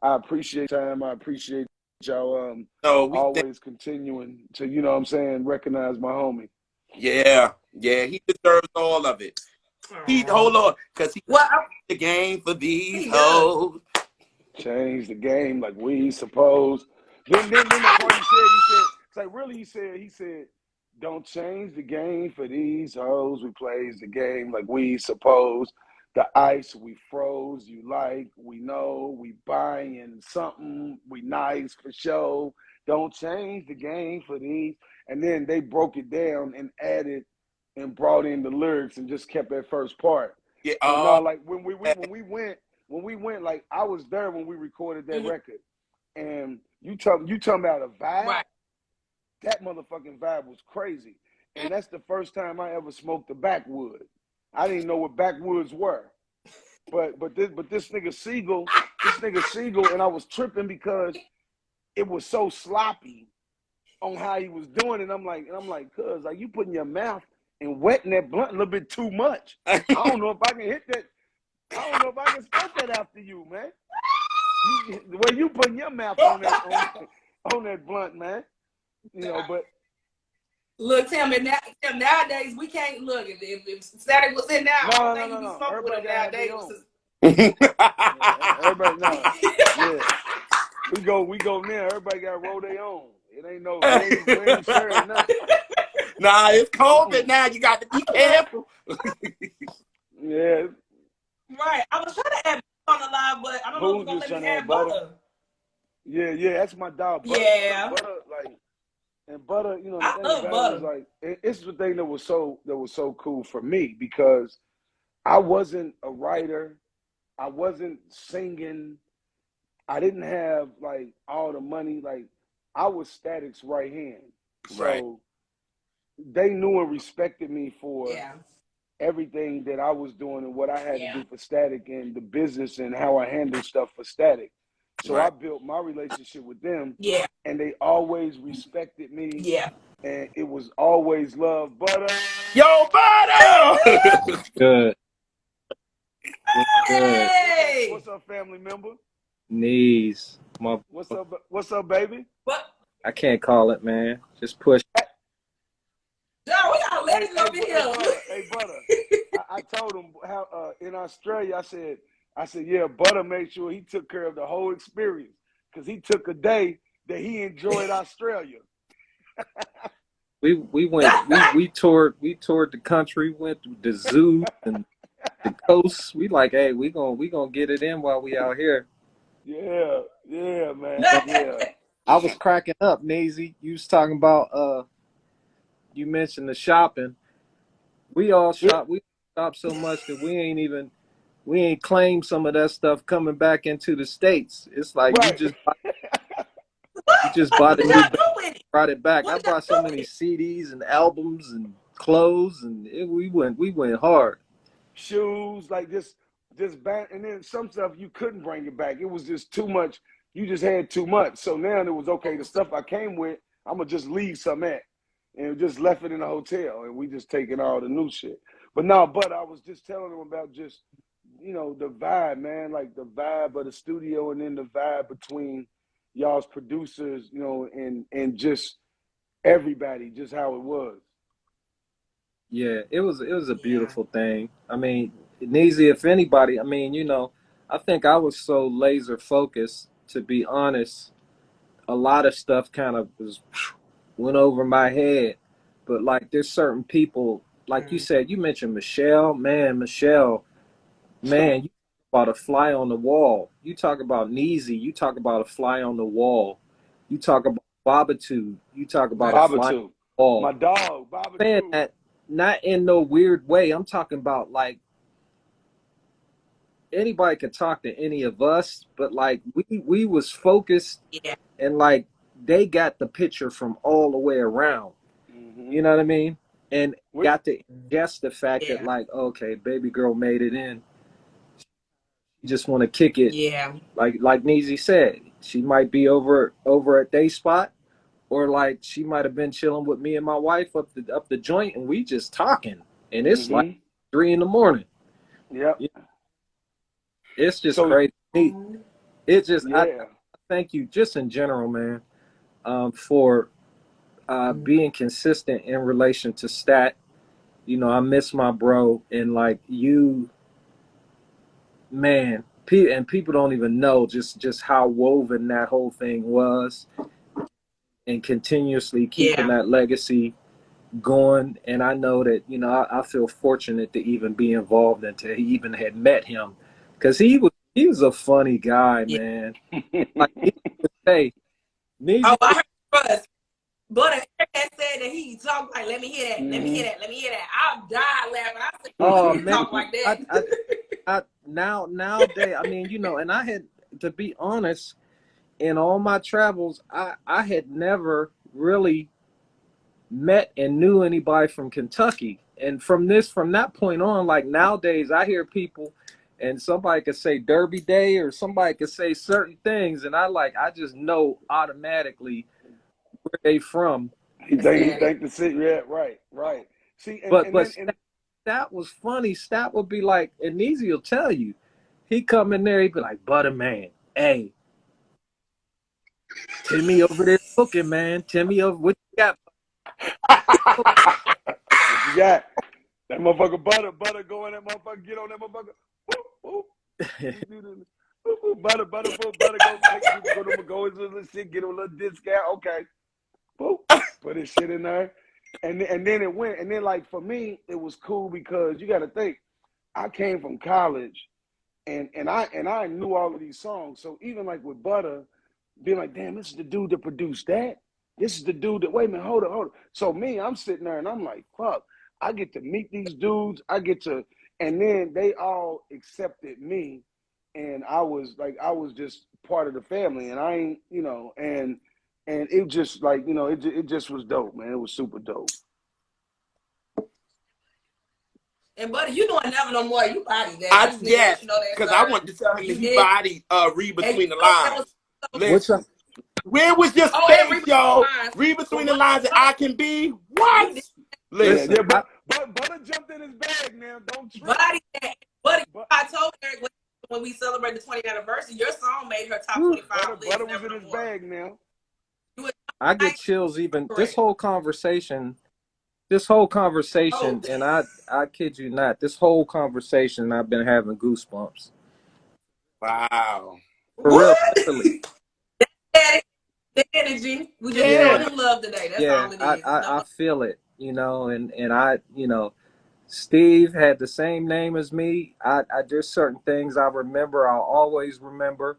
I appreciate time. I appreciate y'all always continuing to, you know what I'm saying, recognize my homie. yeah, he deserves all of it. Hold on, because he Well, the game for these he hoes. Change the game like we suppose. Then the part he said, it's like really he said, don't change the game for these hoes. We plays the game like we suppose. The ice we froze, you like, we know, we buying something, we nice for show. Don't change the game for these. And then they broke it down and added and brought in the lyrics and just kept that first part. Yeah, So now, like when we went, like I was there when we recorded that record, and you talking about a vibe. Right. That motherfucking vibe was crazy, and that's the first time I ever smoked a backwood. I didn't know what backwoods were, but this nigga Siegel, and I was tripping because it was so sloppy on how he was doing it. I'm like, cuz like you putting your mouth and wetting that blunt a little bit too much. I don't know if I can hit that. I don't know if I can spit that after you, man. The way you putting your mouth on that blunt, man. You know, but look, Tim, nowadays we can't look. If Static was in now, I don't think he'd be smoking with him nowadays. Everybody, we go now. Everybody got to roll their own. It ain't no, we ain't sharing nothing. Nah, it's COVID now. You got to be careful. Yeah. Right. I was trying to add on the live, but I don't know if we're gonna let me add Butter. Yeah, that's my dog. Butter, yeah. Butter, like, and Butter, you know, the I thing love about Butter. it was like, it's the thing that was so cool for me because I wasn't a writer, I wasn't singing, I didn't have like all the money. Like I was Static's right hand, so they knew and respected me for everything that I was doing and what I had to do for Static and the business and how I handle stuff for Static. So I built my relationship with them. Yeah. And they always respected me. Yeah. And it was always love. Butter. Yo, Butter! Good. Hey! What's up, family member? Knees. What's up, baby? What? I can't call it, man. Just push. No, we got a lady up in here. Hey, Butter. I told him how in Australia, I said, yeah, Butter made sure he took care of the whole experience because he took a day that he enjoyed Australia. We went we toured the country, went to the zoo and the coast. We like, hey, we gonna get it in while we out here. Yeah, man. Yeah. I was cracking up, Nazy. You was talking about you mentioned the shopping. We all shop. We shop so much that we ain't claimed some of that stuff coming back into the States. It's like you just bought a new bag, brought it back. I bought so many CDs and albums and clothes, and we went hard. Shoes, like just back, and then some stuff you couldn't bring it back. It was just too much. You just had too much. So now it was okay. The stuff I came with, I'm gonna just leave some at, and just left it in the hotel, and we just taking all the new shit. But I was just telling them about just, you know, the vibe, man, like the vibe of the studio, and then the vibe between y'all's producers, you know, and just everybody, just how it was. Yeah, it was a beautiful thing. I mean, Neezy, if anybody, I mean, you know, I think I was so laser focused, to be honest, a lot of stuff kind of went over my head. But like there's certain people, like you said, you mentioned Michelle, man, you talk about a fly on the wall. You talk about Neezy, you talk about a fly on the wall. You talk about Bobitude, you talk about a fly on the wall. My dog, Bobitude. not in no weird way. I'm talking about like anybody could talk to any of us, but like we was focused Yeah. and like they got the picture from all the way around. You know what I mean? And What? got to ingest the fact that Yeah. like, okay, baby girl made it in. You just want to kick it, Yeah. like Neezy said. She might be over at day spot, or like she might have been chilling with me and my wife up the joint, and we just talking, and it's like 3 a.m. Yep. It's just So crazy. It just I yeah. thank you just in general, man, for being consistent in relation to stat. You know, I miss my bro, and like you, man, and people don't even know just how woven that whole thing was, and continuously keeping Yeah. that legacy going. And I know that, you know, I feel fortunate to even be involved and to even had met him, because he was a funny guy, Yeah. man. Like he would say, Oh, Neezy, I heard Russ. But if Eric said that he talked like, let me hear that, let me hear that, let me hear that. I died laughing. I said, oh he man, talk like that. nowadays, I mean, you know, and I had to be honest, in all my travels, I had never really met and knew anybody from Kentucky. And from that point on, like nowadays, I hear people, and somebody could say Derby Day, or somebody could say certain things, and I just know automatically where they from. he Said it. think the city. Yeah, right. See, But and then and Stat was funny. Stat would be like, and Easy will tell you, he come in there, he'd be like, Butter man, hey, Timmy over there cooking, man. Timmy over, what you got? what you got? That motherfucker butter go in that motherfucker, get on that motherfucker. Whoop, whoop. Butter, go into the shit, get him a little discount. Okay. Boop, put his shit in there. And then it went. And then like for me, it was cool because you gotta think, I came from college and I knew all of these songs. So even like with Butter, being like, damn, this is the dude that produced that. This is the dude that, wait a minute, hold on. So me, I'm sitting there and I'm like, fuck, I get to meet these dudes. And then they all accepted me. And I was just part of the family. And I ain't, and it just like, it just was dope, man. It was super dope. And buddy, you know I never no more. You body that. I just need to let Yes, you know that, because I sir. want to tell him You that he did. body read And between you the know that was lines. What's up? Listen, where was your oh, and space, yo? Read between the lines that I can be. What? You did. Listen, Yeah, but Butter jumped in his bag now. Don't trip. Buddy, But I told Eric when we celebrated the 20th anniversary, your song made her top 25 list. Butter was Never in no his more. bag now. I get chills even Correct. this whole conversation, Oh. and I kid you not, this whole conversation I've been having goosebumps. wow. For real, What? literally. The energy. We just Yeah, showing him love today. That's yeah, all it is. I feel it, you know, and I, you know, Steve had the same name as me. I there's certain things I remember, I'll always remember,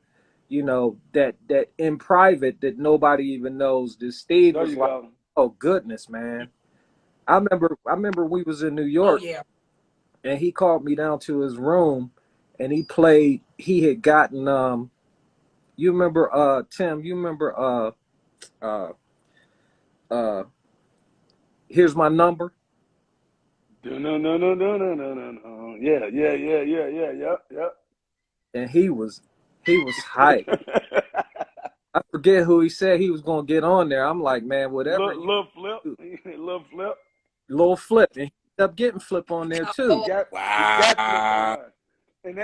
you know, that in private that nobody even knows. That Steve There was you like, go. oh goodness, man. I remember we was in New Oh York, yeah. and he called me down to his room, and he had gotten you remember Tim, you remember uh uh here's my number. No. Yep. And he was hyped. I forget who he said he was gonna get on there. I'm like, man, whatever you Little flip, do. little flip. Little Flip, and he ended up getting Flip on there He too. got flip on Wow. there, and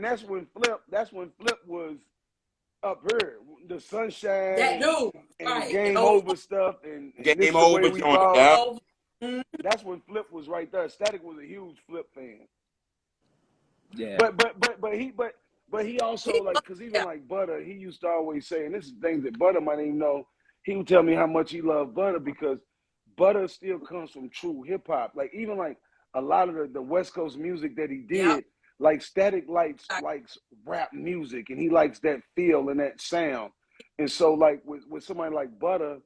that's when Flip was up here. The sunshine That dude. and the Right. game Oh, over stuff, and this Game is the way over we joint. ball. Yeah. oh. Mm. That's when Flip was right there. Static was a huge Flip fan. Yeah. But he also like, cause even Yeah. like Butter, he used to always say, and this is things that Butter might even know. He would tell me how much he loved Butter because Butter still comes from true hip hop. Like even like a lot of the West Coast music that he Yep. did, like Static likes rap music and he likes that feel and that sound. And so like with somebody like Butter,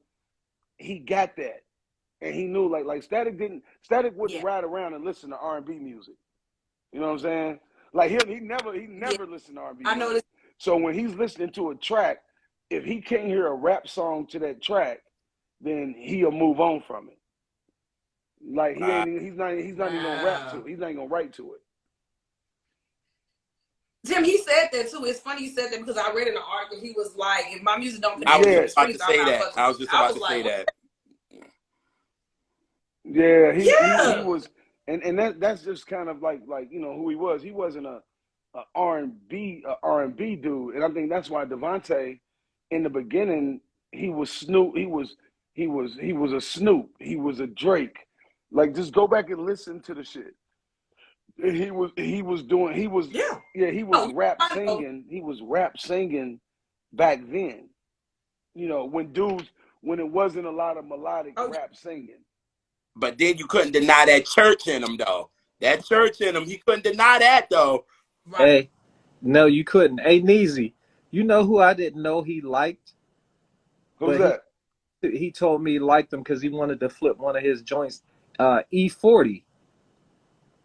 he got that. and he knew like Static wouldn't Yeah. ride around and listen to R&B music. You know what I'm saying? Like he never Yeah. listened to R&B I know music. this. So when he's listening to a track, if he can't hear a rap song to that track, then he'll move on from it. Like he's not even gonna rap to Wow. it. He's not even gonna write to it. Tim, he said that too. It's funny you said that because I read in the article he was like, if my music don't I connect was to Yeah. the just about to streets, I'm say not that. fucking I with was you. just I about was to like, say what? that. Yeah, he Yeah. was, and that's just kind of like you know who he was. He wasn't a R&B dude, and I think that's why Devante, in the beginning, he was Snoop. He was a Snoop. He was a Drake. Like just go back and listen to the shit. He was doing he was Yeah. yeah he was Oh, rap I know. singing. He was rap singing back then. You know when it wasn't a lot of melodic Oh, rap singing. But then you couldn't deny that church in him, though. That church in him, he couldn't deny that, though. right. Hey, no, you couldn't. Hey, Neezy, you know who I didn't know he liked, Who's but that? he told me he liked him because he wanted to flip one of his joints. E40.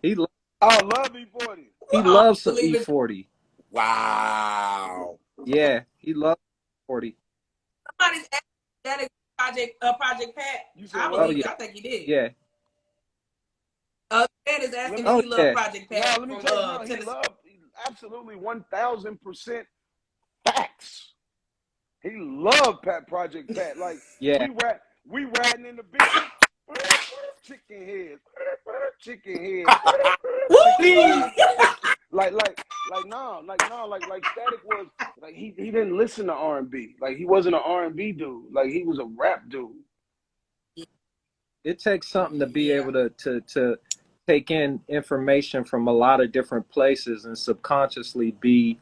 He lo- I love E40. he I don't loves some believe it. E40. Wow. Yeah, he loves 40. Somebody's asked that Project Pat. You said I what? Oh believe yeah, it. I think he did. yeah. Ben is Let asking, me. did Oh he love yeah. Project No, Pat let me from tell you. No, he Tennessee? loved absolutely 1,000% facts. He loved Project Pat. Like Yeah. we riding in the bitches. Chicken heads, chicken heads, chicken Please. heads. Like Static was like he didn't listen to R&B. Like he wasn't an R&B dude. Like he was a rap dude. It takes something to be Yeah. able to take in information from a lot of different places and subconsciously be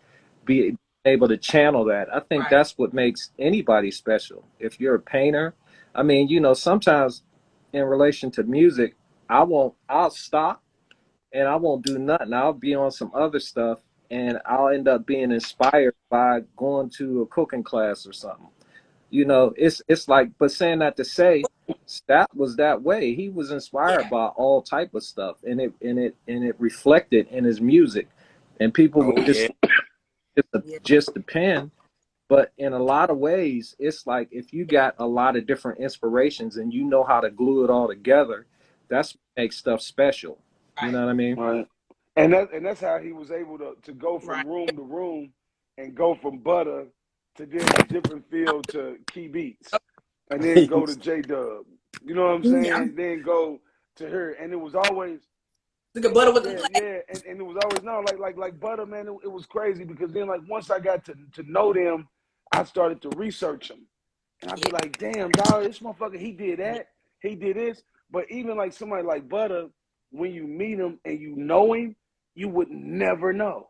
able to channel that. I think Right. that's what makes anybody special. If you're a painter, I mean, sometimes in relation to music, I'll stop and I won't do nothing. I'll be on some other stuff and I'll end up being inspired by going to a cooking class or something. It's like, but saying that to say, Stat was that way. He was inspired Yeah. by all type of stuff, and it reflected in his music. And people would Oh, yeah. Yeah. just depend. But in a lot of ways, it's like if you got a lot of different inspirations and you know how to glue it all together, that's what makes stuff special. You Right. know what I mean? Right. And that's how he was able to go Right. from room to room and go from Butter to then a different field to Key Beats. And then go to J Dub. You know what I'm Yeah. saying? Then go to her. And it was always Look at Butter with the yeah, play. yeah. And it was always no, like Butter, man, it was crazy because then like once I got to know them, I started to research them. And I'd be Yeah. like, damn, dog, this motherfucker, he did that, he did this. But even like somebody like Butter, when you meet him and you know him, you would never know.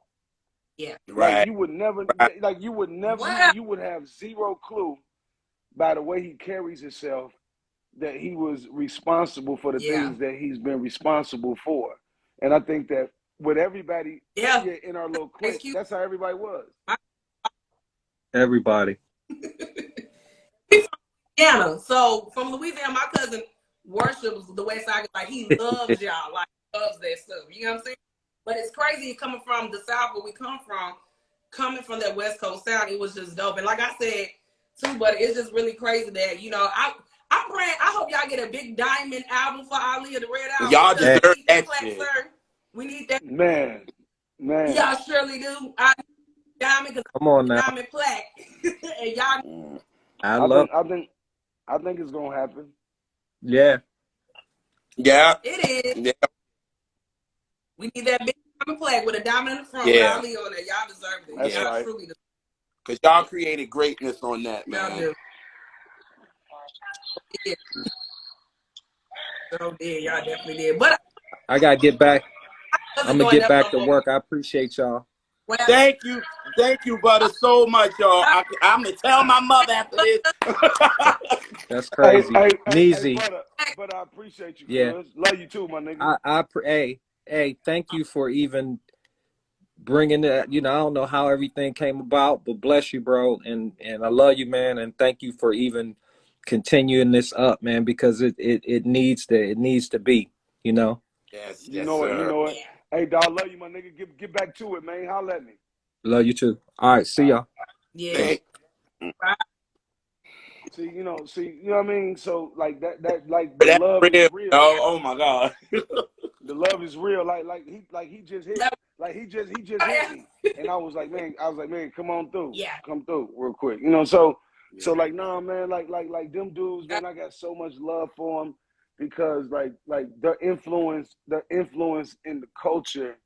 Yeah. Like Right. you would never, Right. like you would never, Wow. you would have zero clue by the way he carries himself that he was responsible for the Yeah. things that he's been responsible for. And I think that with everybody Yeah. in our little Ice clique, Cube. that's how everybody was. Everybody. He's from Louisiana. So from Louisiana, my cousin worships the West Side. Like he loves y'all. Like loves that stuff. You know what I'm saying? But it's crazy coming from the South where we come from, coming from that West Coast sound. It was just dope. And like I said too, but it's just really crazy that I'm praying. I hope y'all get a big diamond album for Aaliyah, the Red Album, Y'all because Hey, we deserve need that that plaque, shit. sir. We need that. Man. Y'all surely do. I diamond because come on the now. diamond plaque, and y'all. Mm. I I love. think it's gonna happen. Yeah. Yeah. It is. Yeah. We need that big diamond flag with a diamond in the front with Yeah. Ali on it. Y'all deserve it. That's Yeah. Y'all right. truly deserve Because y'all created greatness on that, it. Y'all man. do. Yeah. So did. Y'all definitely did. But I gotta get back. I I'm wasn't gonna doing get that back no to more. work. I appreciate y'all. Well, Thank you, Butter, so much, y'all. I'm gonna tell my mother after this. That's Hey, crazy. hey, Neezy. but I appreciate you, Yeah. cuz. Love you too, my nigga. Hey, thank you for even bringing that. I don't know how everything came about, but bless you, bro, and I love you, man, and thank you for even continuing this up, man, because it needs to be, you know. Yes, You yes, know it. You sir. know it. Hey, dog, love you, my nigga. Get back to it, man. Holla at me. Love you too. All right, see y'all. Yeah. Hey, See, you know what I mean? So like that like the that's love is real. real. Oh my God. The love is real. He just hit hit me. And I was like, man, come on through. Yeah. Come through real quick. You know, so Yeah. like nah man, like them dudes, man, I got so much love for them because like the influence in the culture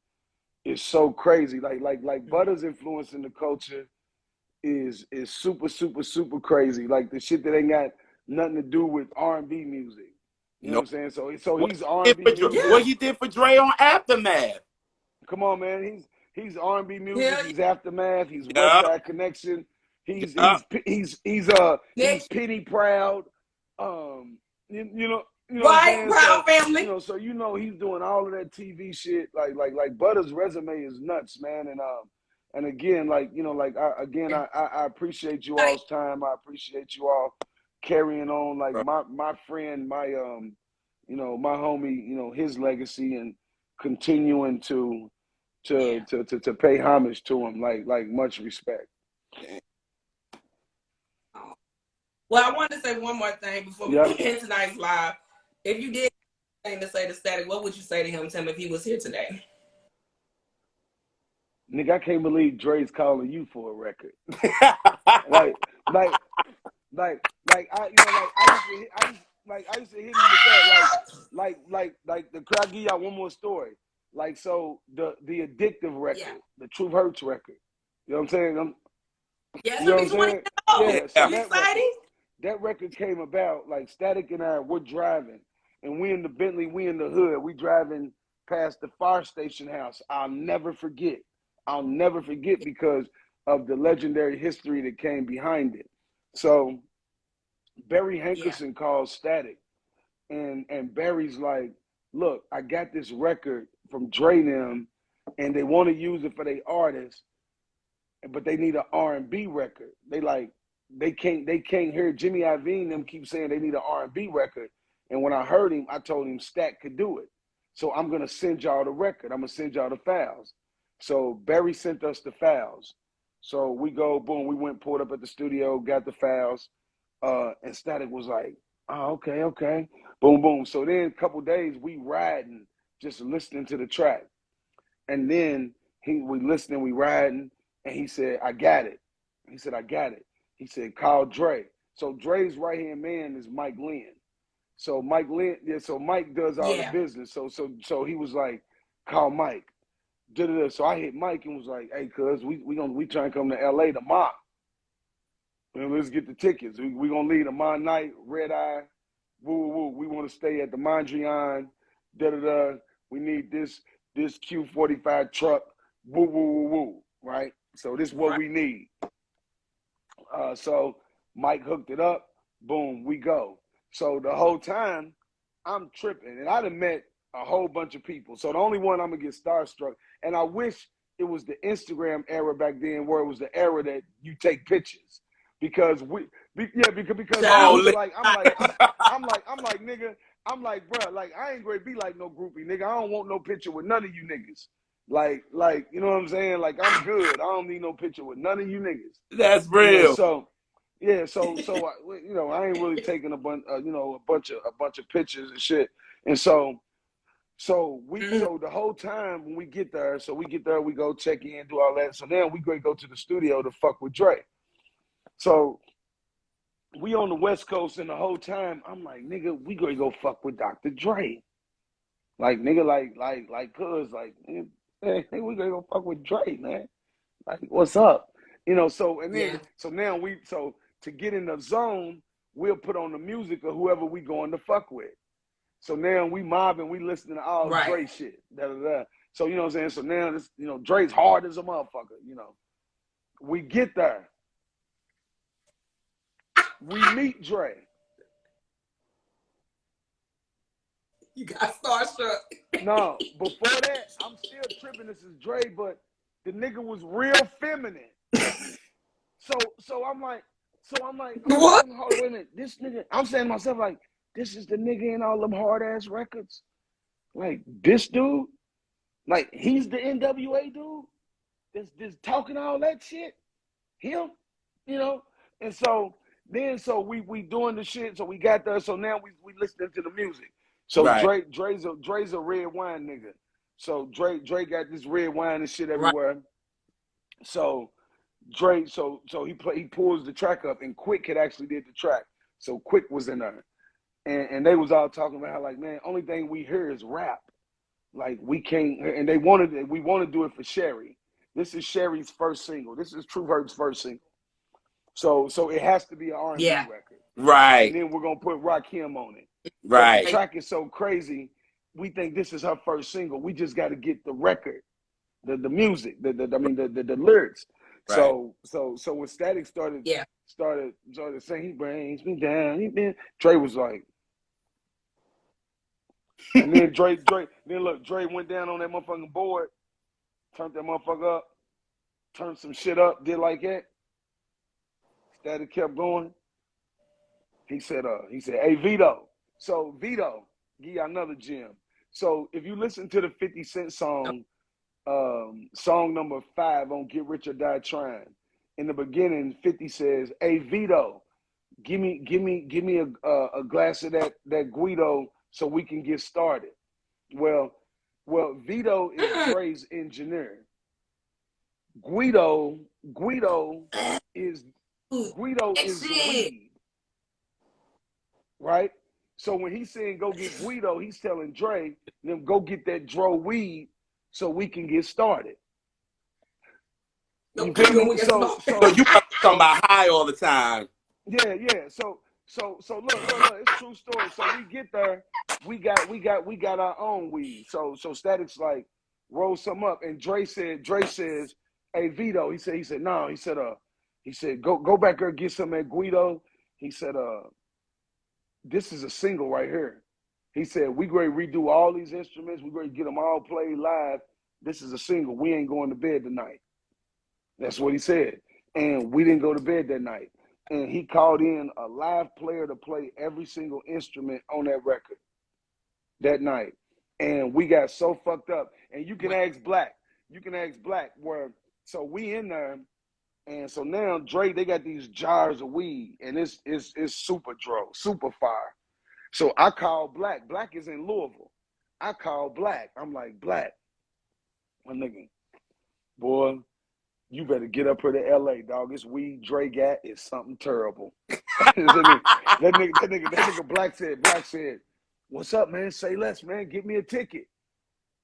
is so crazy. Like Butter's influence in the culture is super, super, super crazy. Like the shit that ain't got nothing to do with R&B music. You know No. what I'm saying? So What he's he R&B did for music. what he did for Dre on Aftermath. Come on, man. He's R&B music. Hell He's Aftermath. He's West Yeah, Side Connection. He's yeah, Next. Penny Proud. You know what I'm Right, saying? Proud So Family. he's doing all of that TV shit. Like Butter's resume is nuts, man. And again, I appreciate you all's time. I appreciate you all carrying on like bro. my friend, my my homie, his legacy and continuing to pay homage to him, like much respect. Well, I wanted to say one more thing before we Yep. end tonight's live. If you did anything to say to Static, what would you say to him, Tim, if he was here today? Nigga, I can't believe Dre's calling you for a record. like, like, I used to hit him with that. Could I give y'all one more story? Like, so the addictive record, the Truth Hurts record. You know what I'm saying? Yeah, it's You know gonna what be I'm 20 saying? years old. Yeah. So Yeah. You that record came about like Static and I were driving, and we in the Bentley, we in the hood, we driving past the fire station house. I'll never forget because of the legendary history that came behind it. So Barry Yeah. Hankerson calls Static, and Barry's like, "Look, I got this record from Dre them, and they want to use it for their artists, but they need an R&B record. They can't hear Jimmy Iovine them keep saying they need an R&B record. And when I heard him, I told him Stack could do it. So I'm gonna send y'all the record. I'm gonna send y'all the files. So Barry sent us the files. So we go, boom, we went, pulled up at the studio, got the files, and Static was like, "Oh, okay. Boom, boom." So then a couple days we riding, just listening to the track. And then we listening, we riding, and he said, "I got it." He said, "I got it." He said, "Call Dre." So Dre's right hand man is Mike Lynn. So Mike does all the Yeah. business. So he was like, "Call Mike." Da-da-da. So I hit Mike and was like, "Hey, cuz we trying to come to LA tomorrow. And let's get the tickets. We gonna leave tomorrow night, red eye, woo woo. We want to stay at the Mondrian, da-da-da. We need this Q45 truck, woo woo woo woo, right? So this is what Right. we need. So Mike hooked it up, boom, we go. So the whole time I'm tripping, and I'd have met a whole bunch of people. So the only one I'm gonna get starstruck, and I wish it was the Instagram era back then, where it was the era that you take pictures, because because Oh, I'm like nigga, I'm like bro, like I ain't gonna be like no groupie, nigga. I don't want no picture with none of you niggas. Like you know what I'm saying? Like I'm good. I don't need no picture with none of you niggas. that's You know, real. so I ain't really taking a bunch of pictures and shit. And so the whole time when we get there, we go check in, do all that. So then we go to the studio to fuck with Dre. So we on the West Coast, and the whole time I'm like, nigga, we gonna go fuck with Dr. Dre. Like nigga, cuz hey, we gonna go fuck with Dre, man. Like, what's up? You know, so Yeah. now to get in the zone, we'll put on the music of whoever we going to fuck with. So now we mobbing, we listening to all Right. Dre shit. Da, da, da. So you know what I'm saying? So now this, Dre's hard as a motherfucker, We get there. We meet Dre. You got starstruck. No, before that, I'm still tripping. This is Dre, but the nigga was real feminine. So I'm like, So I'm like, What? hold on, wait a minute. This nigga, I'm saying to myself, like, this is the nigga in all them hard ass records. Like, this dude, like, he's the NWA dude that's talking all that shit. Him, you know? And so then we doing the shit, so we got there, so now we listening to the music. So Right. Dre's a red wine nigga. So Dre got this red wine and shit Right. everywhere. So Dre, so he pulls the track up, and Quick had actually did the track. So Quick was in there. And they was all talking about how, like, man, only thing we hear is rap. Like, we can't, and we want to do it for Sherry. This is Sherry's first single. This is True Hurt's first single. So it has to be an R&B Yeah. record. Right. And then we're going to put Rakim on it. Right. But the track is so crazy, we think this is her first single. We just got to get the record, the music, the lyrics. Right. So when Static started Yeah. saying, he brings me down, Dre was like, and then Dre went down on that motherfucking board, turned that motherfucker up, turned some shit up, did like that. Static kept going. He said, hey, Vito. So Vito, give you another gem. So if you listen to the 50 Cent song, song number 5 on Get Rich or Die Trying, in the beginning, 50 says, hey, Vito, give me a glass of that Guido so we can get started. Well, Vito is Dre's engineer. Guido is weed, right? So when he's saying go get Guido, he's telling Dre, them go get that Dro weed so we can get started. You feel me? So you talking about high all the time. Yeah. So look, it's true story. So we get there, we got our own weed. So Static's like, roll some up, and Dre says, hey, Vito, he said no, he said go back there, get some at Guido. He said this is a single right here. He said we going to redo all these instruments, we going to get them all played live. This is a single. We ain't going to bed tonight. That's what he said. And we didn't go to bed that night. And he called in a live player to play every single instrument on that record that night. And we got so fucked up. And you can ask Black. Where, so we in there, and so now Dre, they got these jars of weed, and it's super Dro, super fire. So I call Black. Black is in Louisville. I call Black. I'm like, Black, my nigga, boy, you better get up here to LA, dog. This weed Dre got is something terrible. that nigga Black said, what's up, man? Say less, man. Get me a ticket.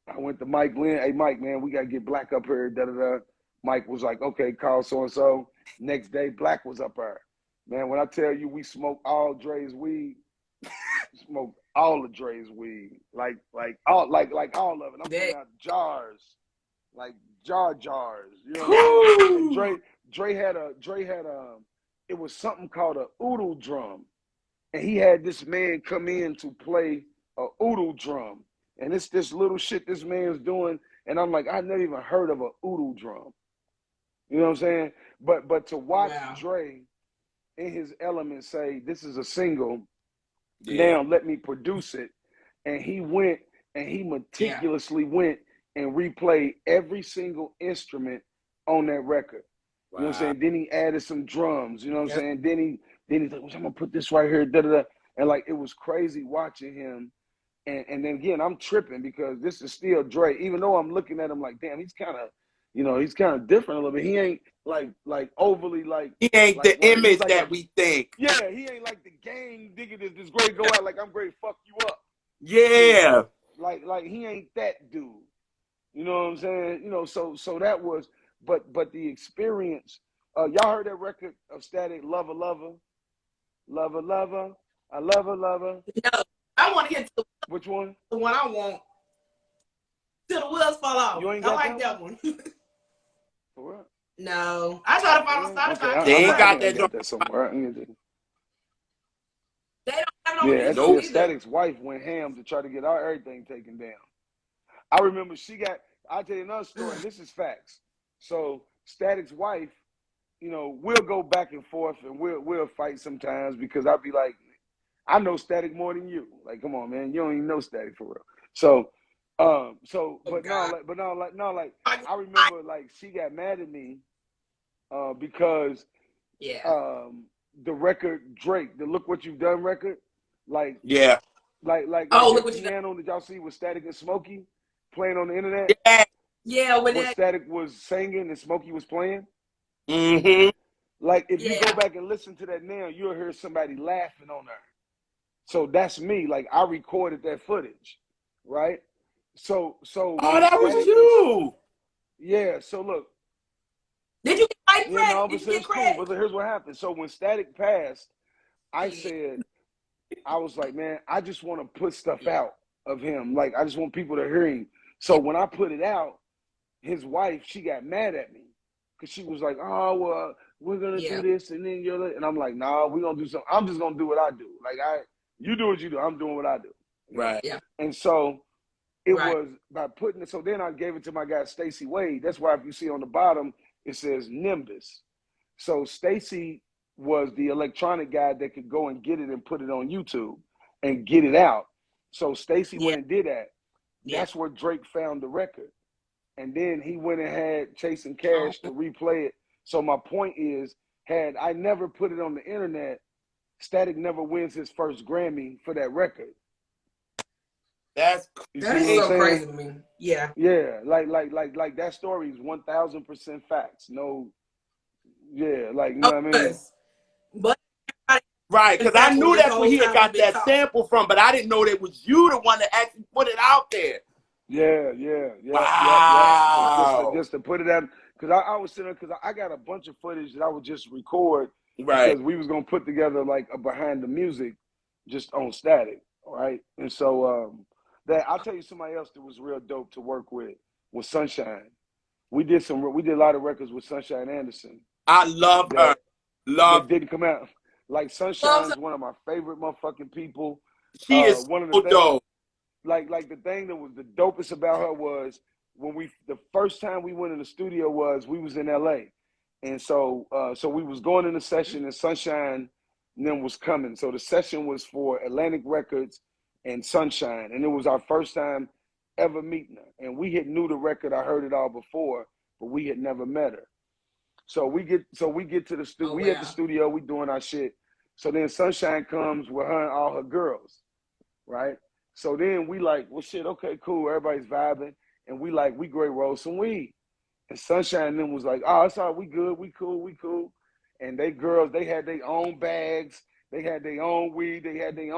I went to Mike Lynn. Hey, Mike, man, we got to get Black up here. Da-da-da. Mike was like, okay, call so-and-so. Next day, Black was up there. Man, when I tell you we smoked all Dre's weed, smoked all of Dre's weed. Like all of it. I'm talking about jars. Like jars. You know what I'm saying? And Dre had it was something called a oodle drum. And he had this man come in to play a oodle drum. And it's this little shit this man's doing. And I'm like, I never even heard of a oodle drum. You know what I'm saying? But to watch Dre in his element say, this is a single, now let me produce it. And he went and he meticulously went and replayed every single instrument on that record. You know what I'm saying? Then he added some drums, you know what I'm saying? Then he's like, I'm gonna put this right here, da-da-da. And like, it was crazy watching him. And then again, I'm tripping because this is still Dre, even though I'm looking at him like, damn, he's kind of different a little bit. He ain't like overly like. He ain't like, the image like that we think. Yeah, he ain't like the gang nigga this great go out like I'm great fuck you up. Yeah. Like he ain't that dude. You know what I'm saying? You know, so that was, but the experience. Y'all heard that record of Static, Lover, Lover, Lover, Lover, I love her, lover. No, I want to get to Which one? the one I want. Till the wheels fall off. You ain't I got like that one. For real? No, I try to find on Spotify. Okay, They ain't got I got that somewhere. They don't have it on Yeah, YouTube either. Static's wife went ham to try to get everything taken down. I remember I'll tell you another story, and this is facts. So Static's wife you know, we'll go back and forth and we'll fight sometimes because I'll be like, I know Static more than you. Like, come on, man, you don't even know Static for real. So, but I remember like she got mad at me because the record Drake, the Look What You've Done record, like Yeah. like Look that what you done. piano that y'all see with Static and Smokey playing on the internet. Yeah. Yeah, when What that. Static was singing and Smokey was playing. Mm-hmm. Like if you Yeah. go back and listen to that now, you'll hear somebody laughing on her. So that's me. Like I recorded that footage, right? So Oh, when that was Static and you. yeah, so look, Did you get white you credit? know, Did but you so get it's cool. credit? But here's what happened. So when Static passed, I Yeah. said, I was like, man, I just want to put stuff out of him. Like I just want people to hear him. So when I put it out, his wife, she got mad at me because she was like, oh, well, we're going to do this. And then you're like, and I'm like, nah, we're going to do something. I'm just going to do what I do. Like you do what you do. I'm doing what I do. You know? Right. Yeah. And so it was by putting it. So then I gave it to my guy, Stacey Wade. That's why if you see on the bottom, it says Nimbus. So Stacey was the electronic guy that could go and get it and put it on YouTube and get it out. So Stacey went and did that. That's where Drake found the record. And then he went and had Chasing Cash to replay it. So my point is, had I never put it on the internet, Static never wins his first Grammy for that record. That is so crazy to me. Yeah. Yeah, like that story is 1000% facts. No, yeah, like you know what I mean. But right, because I knew that's where he had got that sample from, but I didn't know that was you the one that actually put it out there. Yeah. Wow. So just to put it out, because I was sitting there, because I got a bunch of footage that I would just record because we was gonna put together like a behind the music, just on Static, right? And so that I'll tell you somebody else that was real dope to work with was Sunshine. We did a lot of records with Sunshine Anderson. I love her. That didn't come out. Like Sunshine's one of my favorite motherfucking people. She is one of so the dope. Like the thing that was the dopest about her was when the first time we went in the studio we was in LA. And so we was going in the session and Sunshine and then was coming. So the session was for Atlantic Records and Sunshine. And it was our first time ever meeting her. And we had knew the record, I heard it all before, but we had never met her. So we get to the studio, at the studio, we doing our shit. So then Sunshine comes with her and all her girls, right? So then we like, well, shit, okay, cool. Everybody's vibing. And we great roll some weed. And Sunshine then was like, oh, it's all right, we good, we cool. And they girls, they had their own bags. They had their own weed. They had their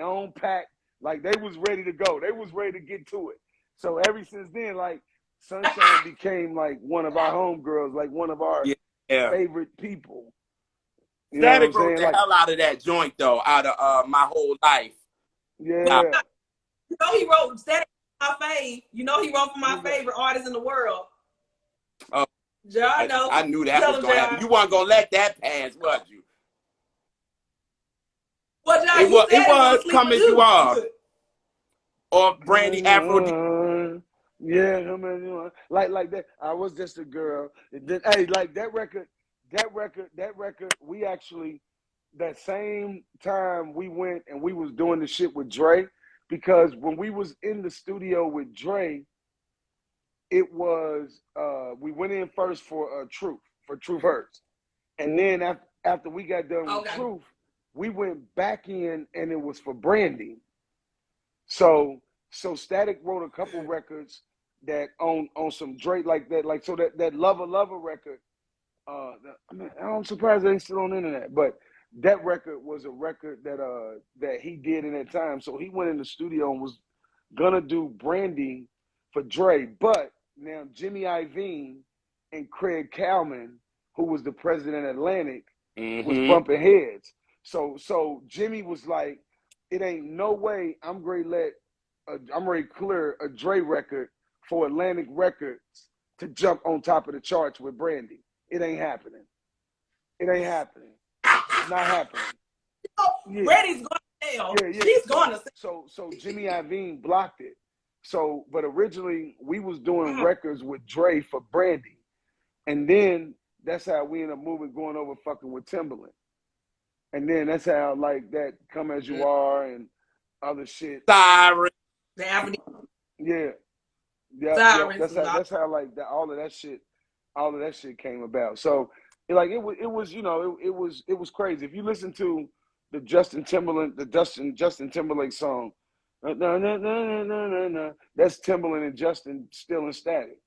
own pack. Like they was ready to go. They was ready to get to it. So ever since then, like Sunshine became like one of our homegirls, like one of our favorite people. You Static wrote the hell out of that joint though, out of My Whole Life. Yeah. You know he wrote Static my fave. You know he wrote for my favorite artist in the world. Oh, I knew that was gonna happen. You weren't gonna let that pass, was you? Well, John, it was Come As You Are. Or Brandy Afro. Yeah, like that. I was just a girl. Hey, like that record, we actually, that same time we went and we was doing the shit with Dre, because when we was in the studio with Dre, it was, we went in first for Truth Hurts. And then after we got done with Truth, we went back in and it was for Brandy. So Static wrote a couple records that on some Drake like that, like so that Lover record. I'm surprised they ain't still on the internet, but that record was a record that he did in that time. So he went in the studio and was gonna do Brandy for Dre, but now Jimmy Iovine and Craig Kalman, who was the president of Atlantic, was bumping heads. So Jimmy was like, it ain't no way I'm ready to clear a Dre record for Atlantic Records to jump on top of the charts with Brandy. It ain't happening. It's not happening. Brandy's going to hell. She's going to. So Jimmy Iovine blocked it. But originally we was doing records with Dre for Brandy, and then that's how we end up going over fucking with Timberland. And then that's how like that Come As You Are and other shit. Siren. The Avenue. Yeah. Yeah. Sirens. That's how like that all of that shit came about. So like it was you know, it was crazy. If you listen to the Justin Timberlake song, that's Timberland and Justin still in Static.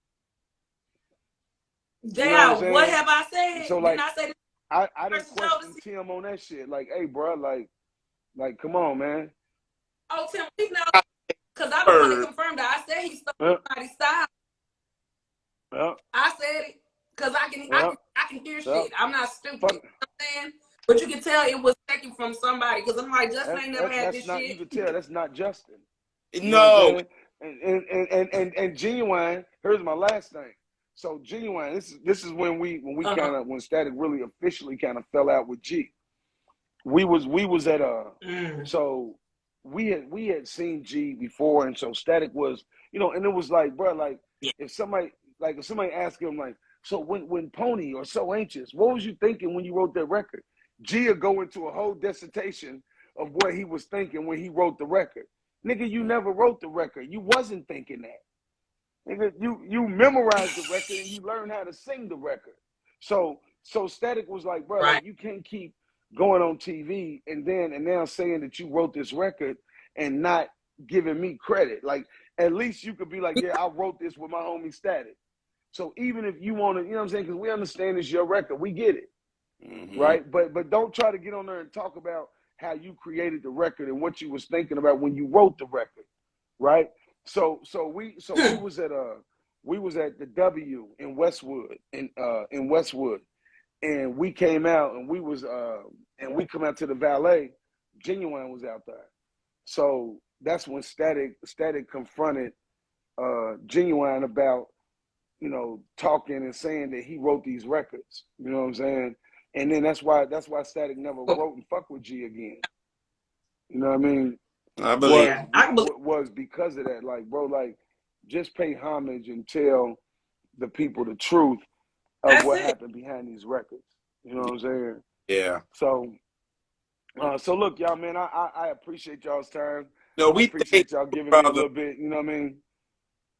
Damn, you know what have I said? So like, didn't I say I didn't question Tim on that shit. Like, hey, bro, like, come on, man. Oh, Tim, we know, because I don't want to confirm that. I said he stole somebody's style. I said it because I can hear shit. I'm not stupid. You know what I'm saying? But you can tell it was taken from somebody because I'm like, Justin ain't never had this shit. You can tell that's not Justin. No. And Genuine, here's my last thing. So Genuine, this is when when Static really officially kind of fell out with G. We was at so we had seen G before, and so Static was, you know, and it was like, bro, like if somebody asked him like, so when Pony or So Anxious, what was you thinking when you wrote that record? G would go into a whole dissertation of what he was thinking when he wrote the record. Nigga, you never wrote the record. You wasn't thinking that. Nigga, you memorized the record and you learned how to sing the record. So Static was like, bro, like, you can't keep going on TV and now saying that you wrote this record and not giving me credit. Like, at least you could be like, yeah, I wrote this with my homie Static. So even if you want to, you know what I'm saying? Because we understand it's your record. We get it. Mm-hmm. Right? But don't try to get on there and talk about how you created the record and what you was thinking about when you wrote the record. Right? So we was at the W in Westwood in Westwood, and we came out and we come out to the valet. Genuine was out there, so that's when Static confronted Genuine about, you know, talking and saying that he wrote these records. You know what I'm saying? And then that's why Static never wrote and fuck with G again. You know what I mean? I believe was because of that. Like, bro, like, just pay homage and tell the people the truth of what happened behind these records. You know what I'm saying? Yeah. So look, y'all, man, I appreciate y'all's time. No, we appreciate y'all giving me a little bit, you know what I mean,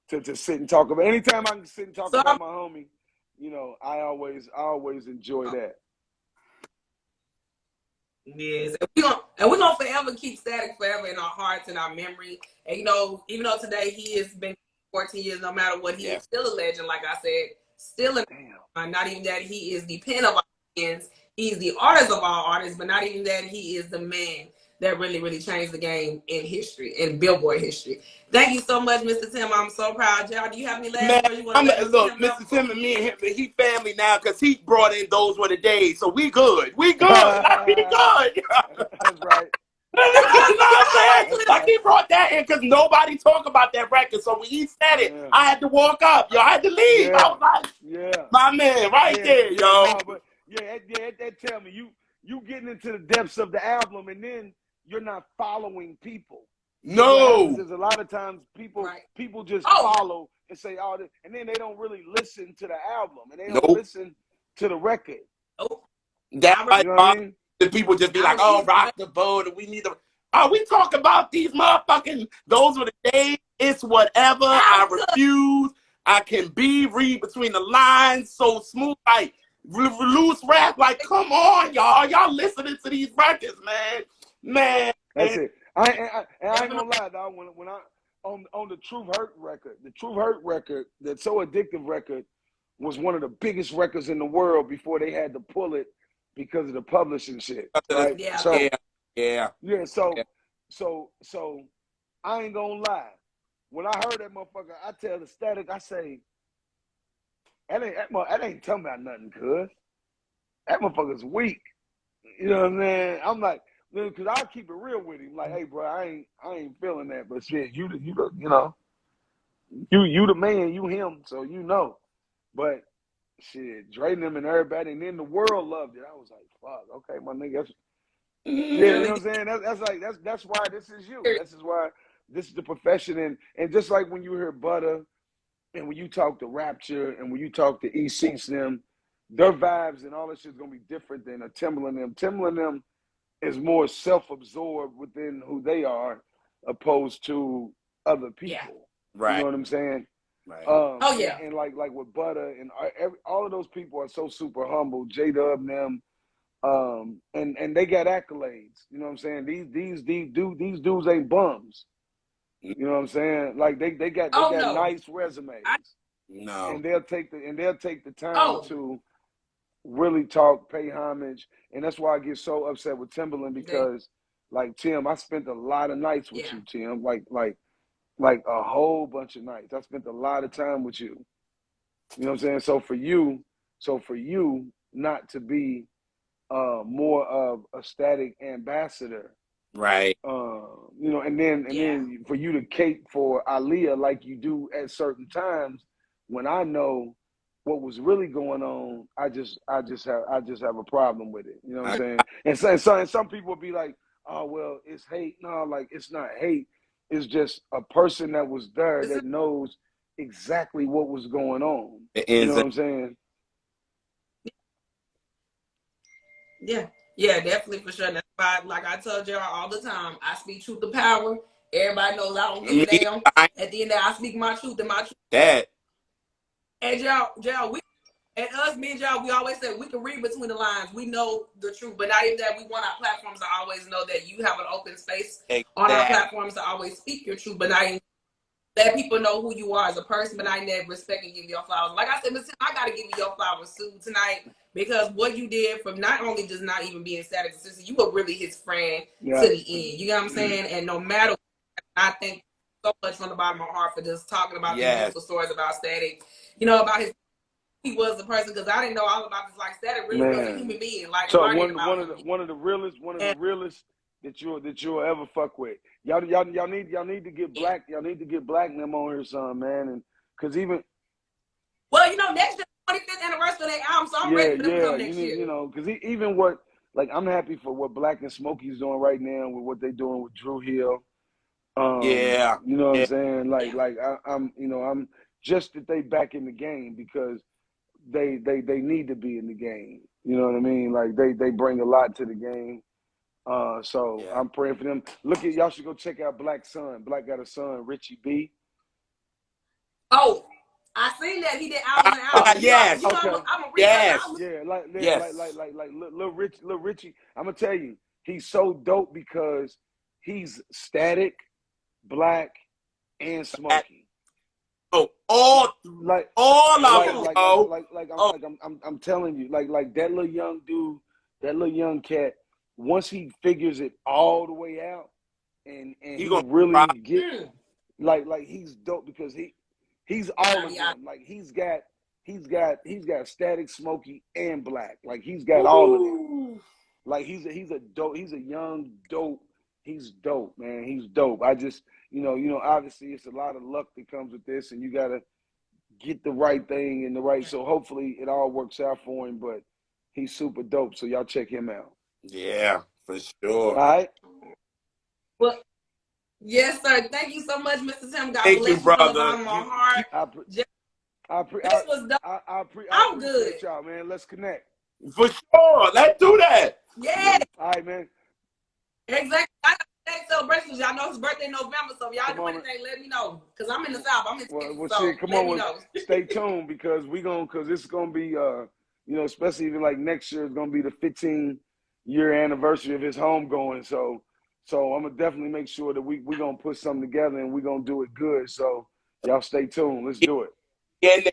to sit and talk about. Anytime I can sit and talk about my homie, you know, I always enjoy that. Yes, and we're gonna forever keep Static forever in our hearts and our memory. And you know, even though today he has been 14 years, no matter what, he is still a legend. Like I said, still not even that he is the pen of our pens, he's the artist of all artists, but not even that he is the man that really, really changed the game in history, in Billboard history. Thank you so much, Mr. Tim. I'm so proud. Y'all, do you have any last words you want to let look, Mr. Tim and me and him, he family now because he brought in Those Were the Days, so we good. We good. We good. That's right. You know what I'm saying? Like, he brought that in because nobody talk about that record. So when he said it, I had to walk up. Yo, I had to leave. I was like, my man, there, yo. No, but that tell me you getting into the depths of the album and then you're not following people. No. There's a lot of times people just follow and say all this, and then they don't really listen to the album and they don't listen to the record. That's you know what I mean? The people just be like, oh, rock the boat, and we need to. Oh, we talk about these motherfucking Those Were the Days. It's whatever. I refuse. I can read between the lines so smooth, like loose rap. Like, come on, y'all. Y'all listening to these records, man. That's it. I ain't gonna lie, dog. When I on the Truth Hurt record, that So Addictive record was one of the biggest records in the world before they had to pull it because of the publishing shit. Right? Yeah. So I ain't gonna lie. When I heard that motherfucker, I tell the Static, I say, that ain't talking about nothing, cuz. That motherfucker's weak. You know what I'm saying? I'm like, because I'll keep it real with him. Like, hey, bro, I ain't feeling that, but shit, you the man, you him, so you know. But shit, Dre and them and everybody, and then the world loved it. I was like, fuck, okay, my nigga. You know what I'm saying? That's why this is you. This is why this is the profession. And just like when you hear Butter, and when you talk to Rapture, and when you talk to E6 them, their vibes and all that shit's gonna be different than a Timberland them. Timberland them is more self-absorbed within who they are, opposed to other people. Yeah. Right. You know what I'm saying? Right. Oh yeah. And like with Butter and all of those people are so super humble. J-Dub and them, and they got accolades. You know what I'm saying? These dudes ain't bums. You know what I'm saying? Like they got no. nice resumes. No. And they'll take the time to really talk, pay homage, and that's why I get so upset with Timberland, because like Tim, I spent a lot of nights with you, Tim. Like a whole bunch of nights. I spent a lot of time with you. You know what I'm saying? So for you not to be more of a static ambassador, right? You know, and then for you to cape for Aaliyah like you do at certain times, when I know what was really going on, I just have a problem with it. You know what I'm saying? And some people will be like, oh well, it's hate. No, like it's not hate. It's just a person that was there that knows exactly what was going on. You know what I'm saying? Yeah, definitely, for sure. That's why, like I tell Gerald all the time, I speak truth to power. Everybody knows I don't give a damn. At the end of the day, I speak my truth and my truth. That. And Gerald, me and Gerald, we always say we can read between the lines. We know the truth, but not even that. We want our platforms to always know that you have an open space on our platforms to always speak your truth, but not even let people know who you are as a person, but I never respect and give you your flowers. Like I said, Miss Tim, I got to give you your flowers too tonight, because what you did from not only just not even being static assistant, you were really his friend to the end. You know what I'm saying? And no matter what, I thank so much from the bottom of my heart for just talking about these beautiful stories about Static. You know, about he was the person, because I didn't know all about this. Like Static really was a human being. Like so one of the realest that you'll ever fuck with. Y'all need to get black. Y'all need to get black them on here, son, man. And because even next year, 25th anniversary of their album, so I'm ready for them to come next year. You know, because even what, like, I'm happy for what Black and Smokey's doing right now with what they're doing with Drew Hill. You know what I'm saying? I'm just that they back in the game, because they need to be in the game. You know what I mean? Like they bring a lot to the game. I'm praying for them. Y'all should go check out Black's son. Black got a son, Richie B. Oh, I seen that he did album. Yes. Like little Richie. I'm gonna tell you, he's so dope because he's Static, Black, and Smokey. Oh, I'm telling you, like that little young dude, that little young cat, once he figures it all the way out, and he really get like he's dope, because he's all of them. Like he's got Static, Smokey, and Black. Like he's got all of them. Like he's a dope. He's a young dope. He's dope, man. He's dope. I just obviously it's a lot of luck that comes with this, and you gotta get the right thing and the right. So hopefully it all works out for him. But he's super dope. So y'all check him out. Yeah, for sure. All right. Well, yes, sir. Thank you so much, Mr. Tim. God Thank bless you, brother. From the bottom of my heart. I appreciate y'all, man. Let's connect. For sure. Let's do that. Yeah. All right, man. Exactly. I got a celebration. Y'all know his birthday in November, so if y'all do anything, let me know. Because I'm in the South. I'm in Texas, stay tuned, because it's gonna be especially even like next year, it's gonna be the 15-year anniversary of his home going. So I'm gonna definitely make sure that we gonna put something together, and we gonna do it good. So y'all stay tuned. Let's do it. And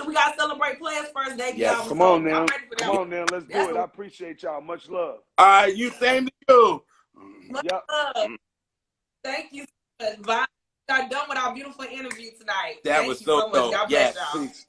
we gotta celebrate players' first day. Yes, come on now. Let's do it. I appreciate y'all. Much love. All right, you same to you. Much love. Thank you so much. Got done with our beautiful interview tonight. That was so dope. God bless y'all. Peace.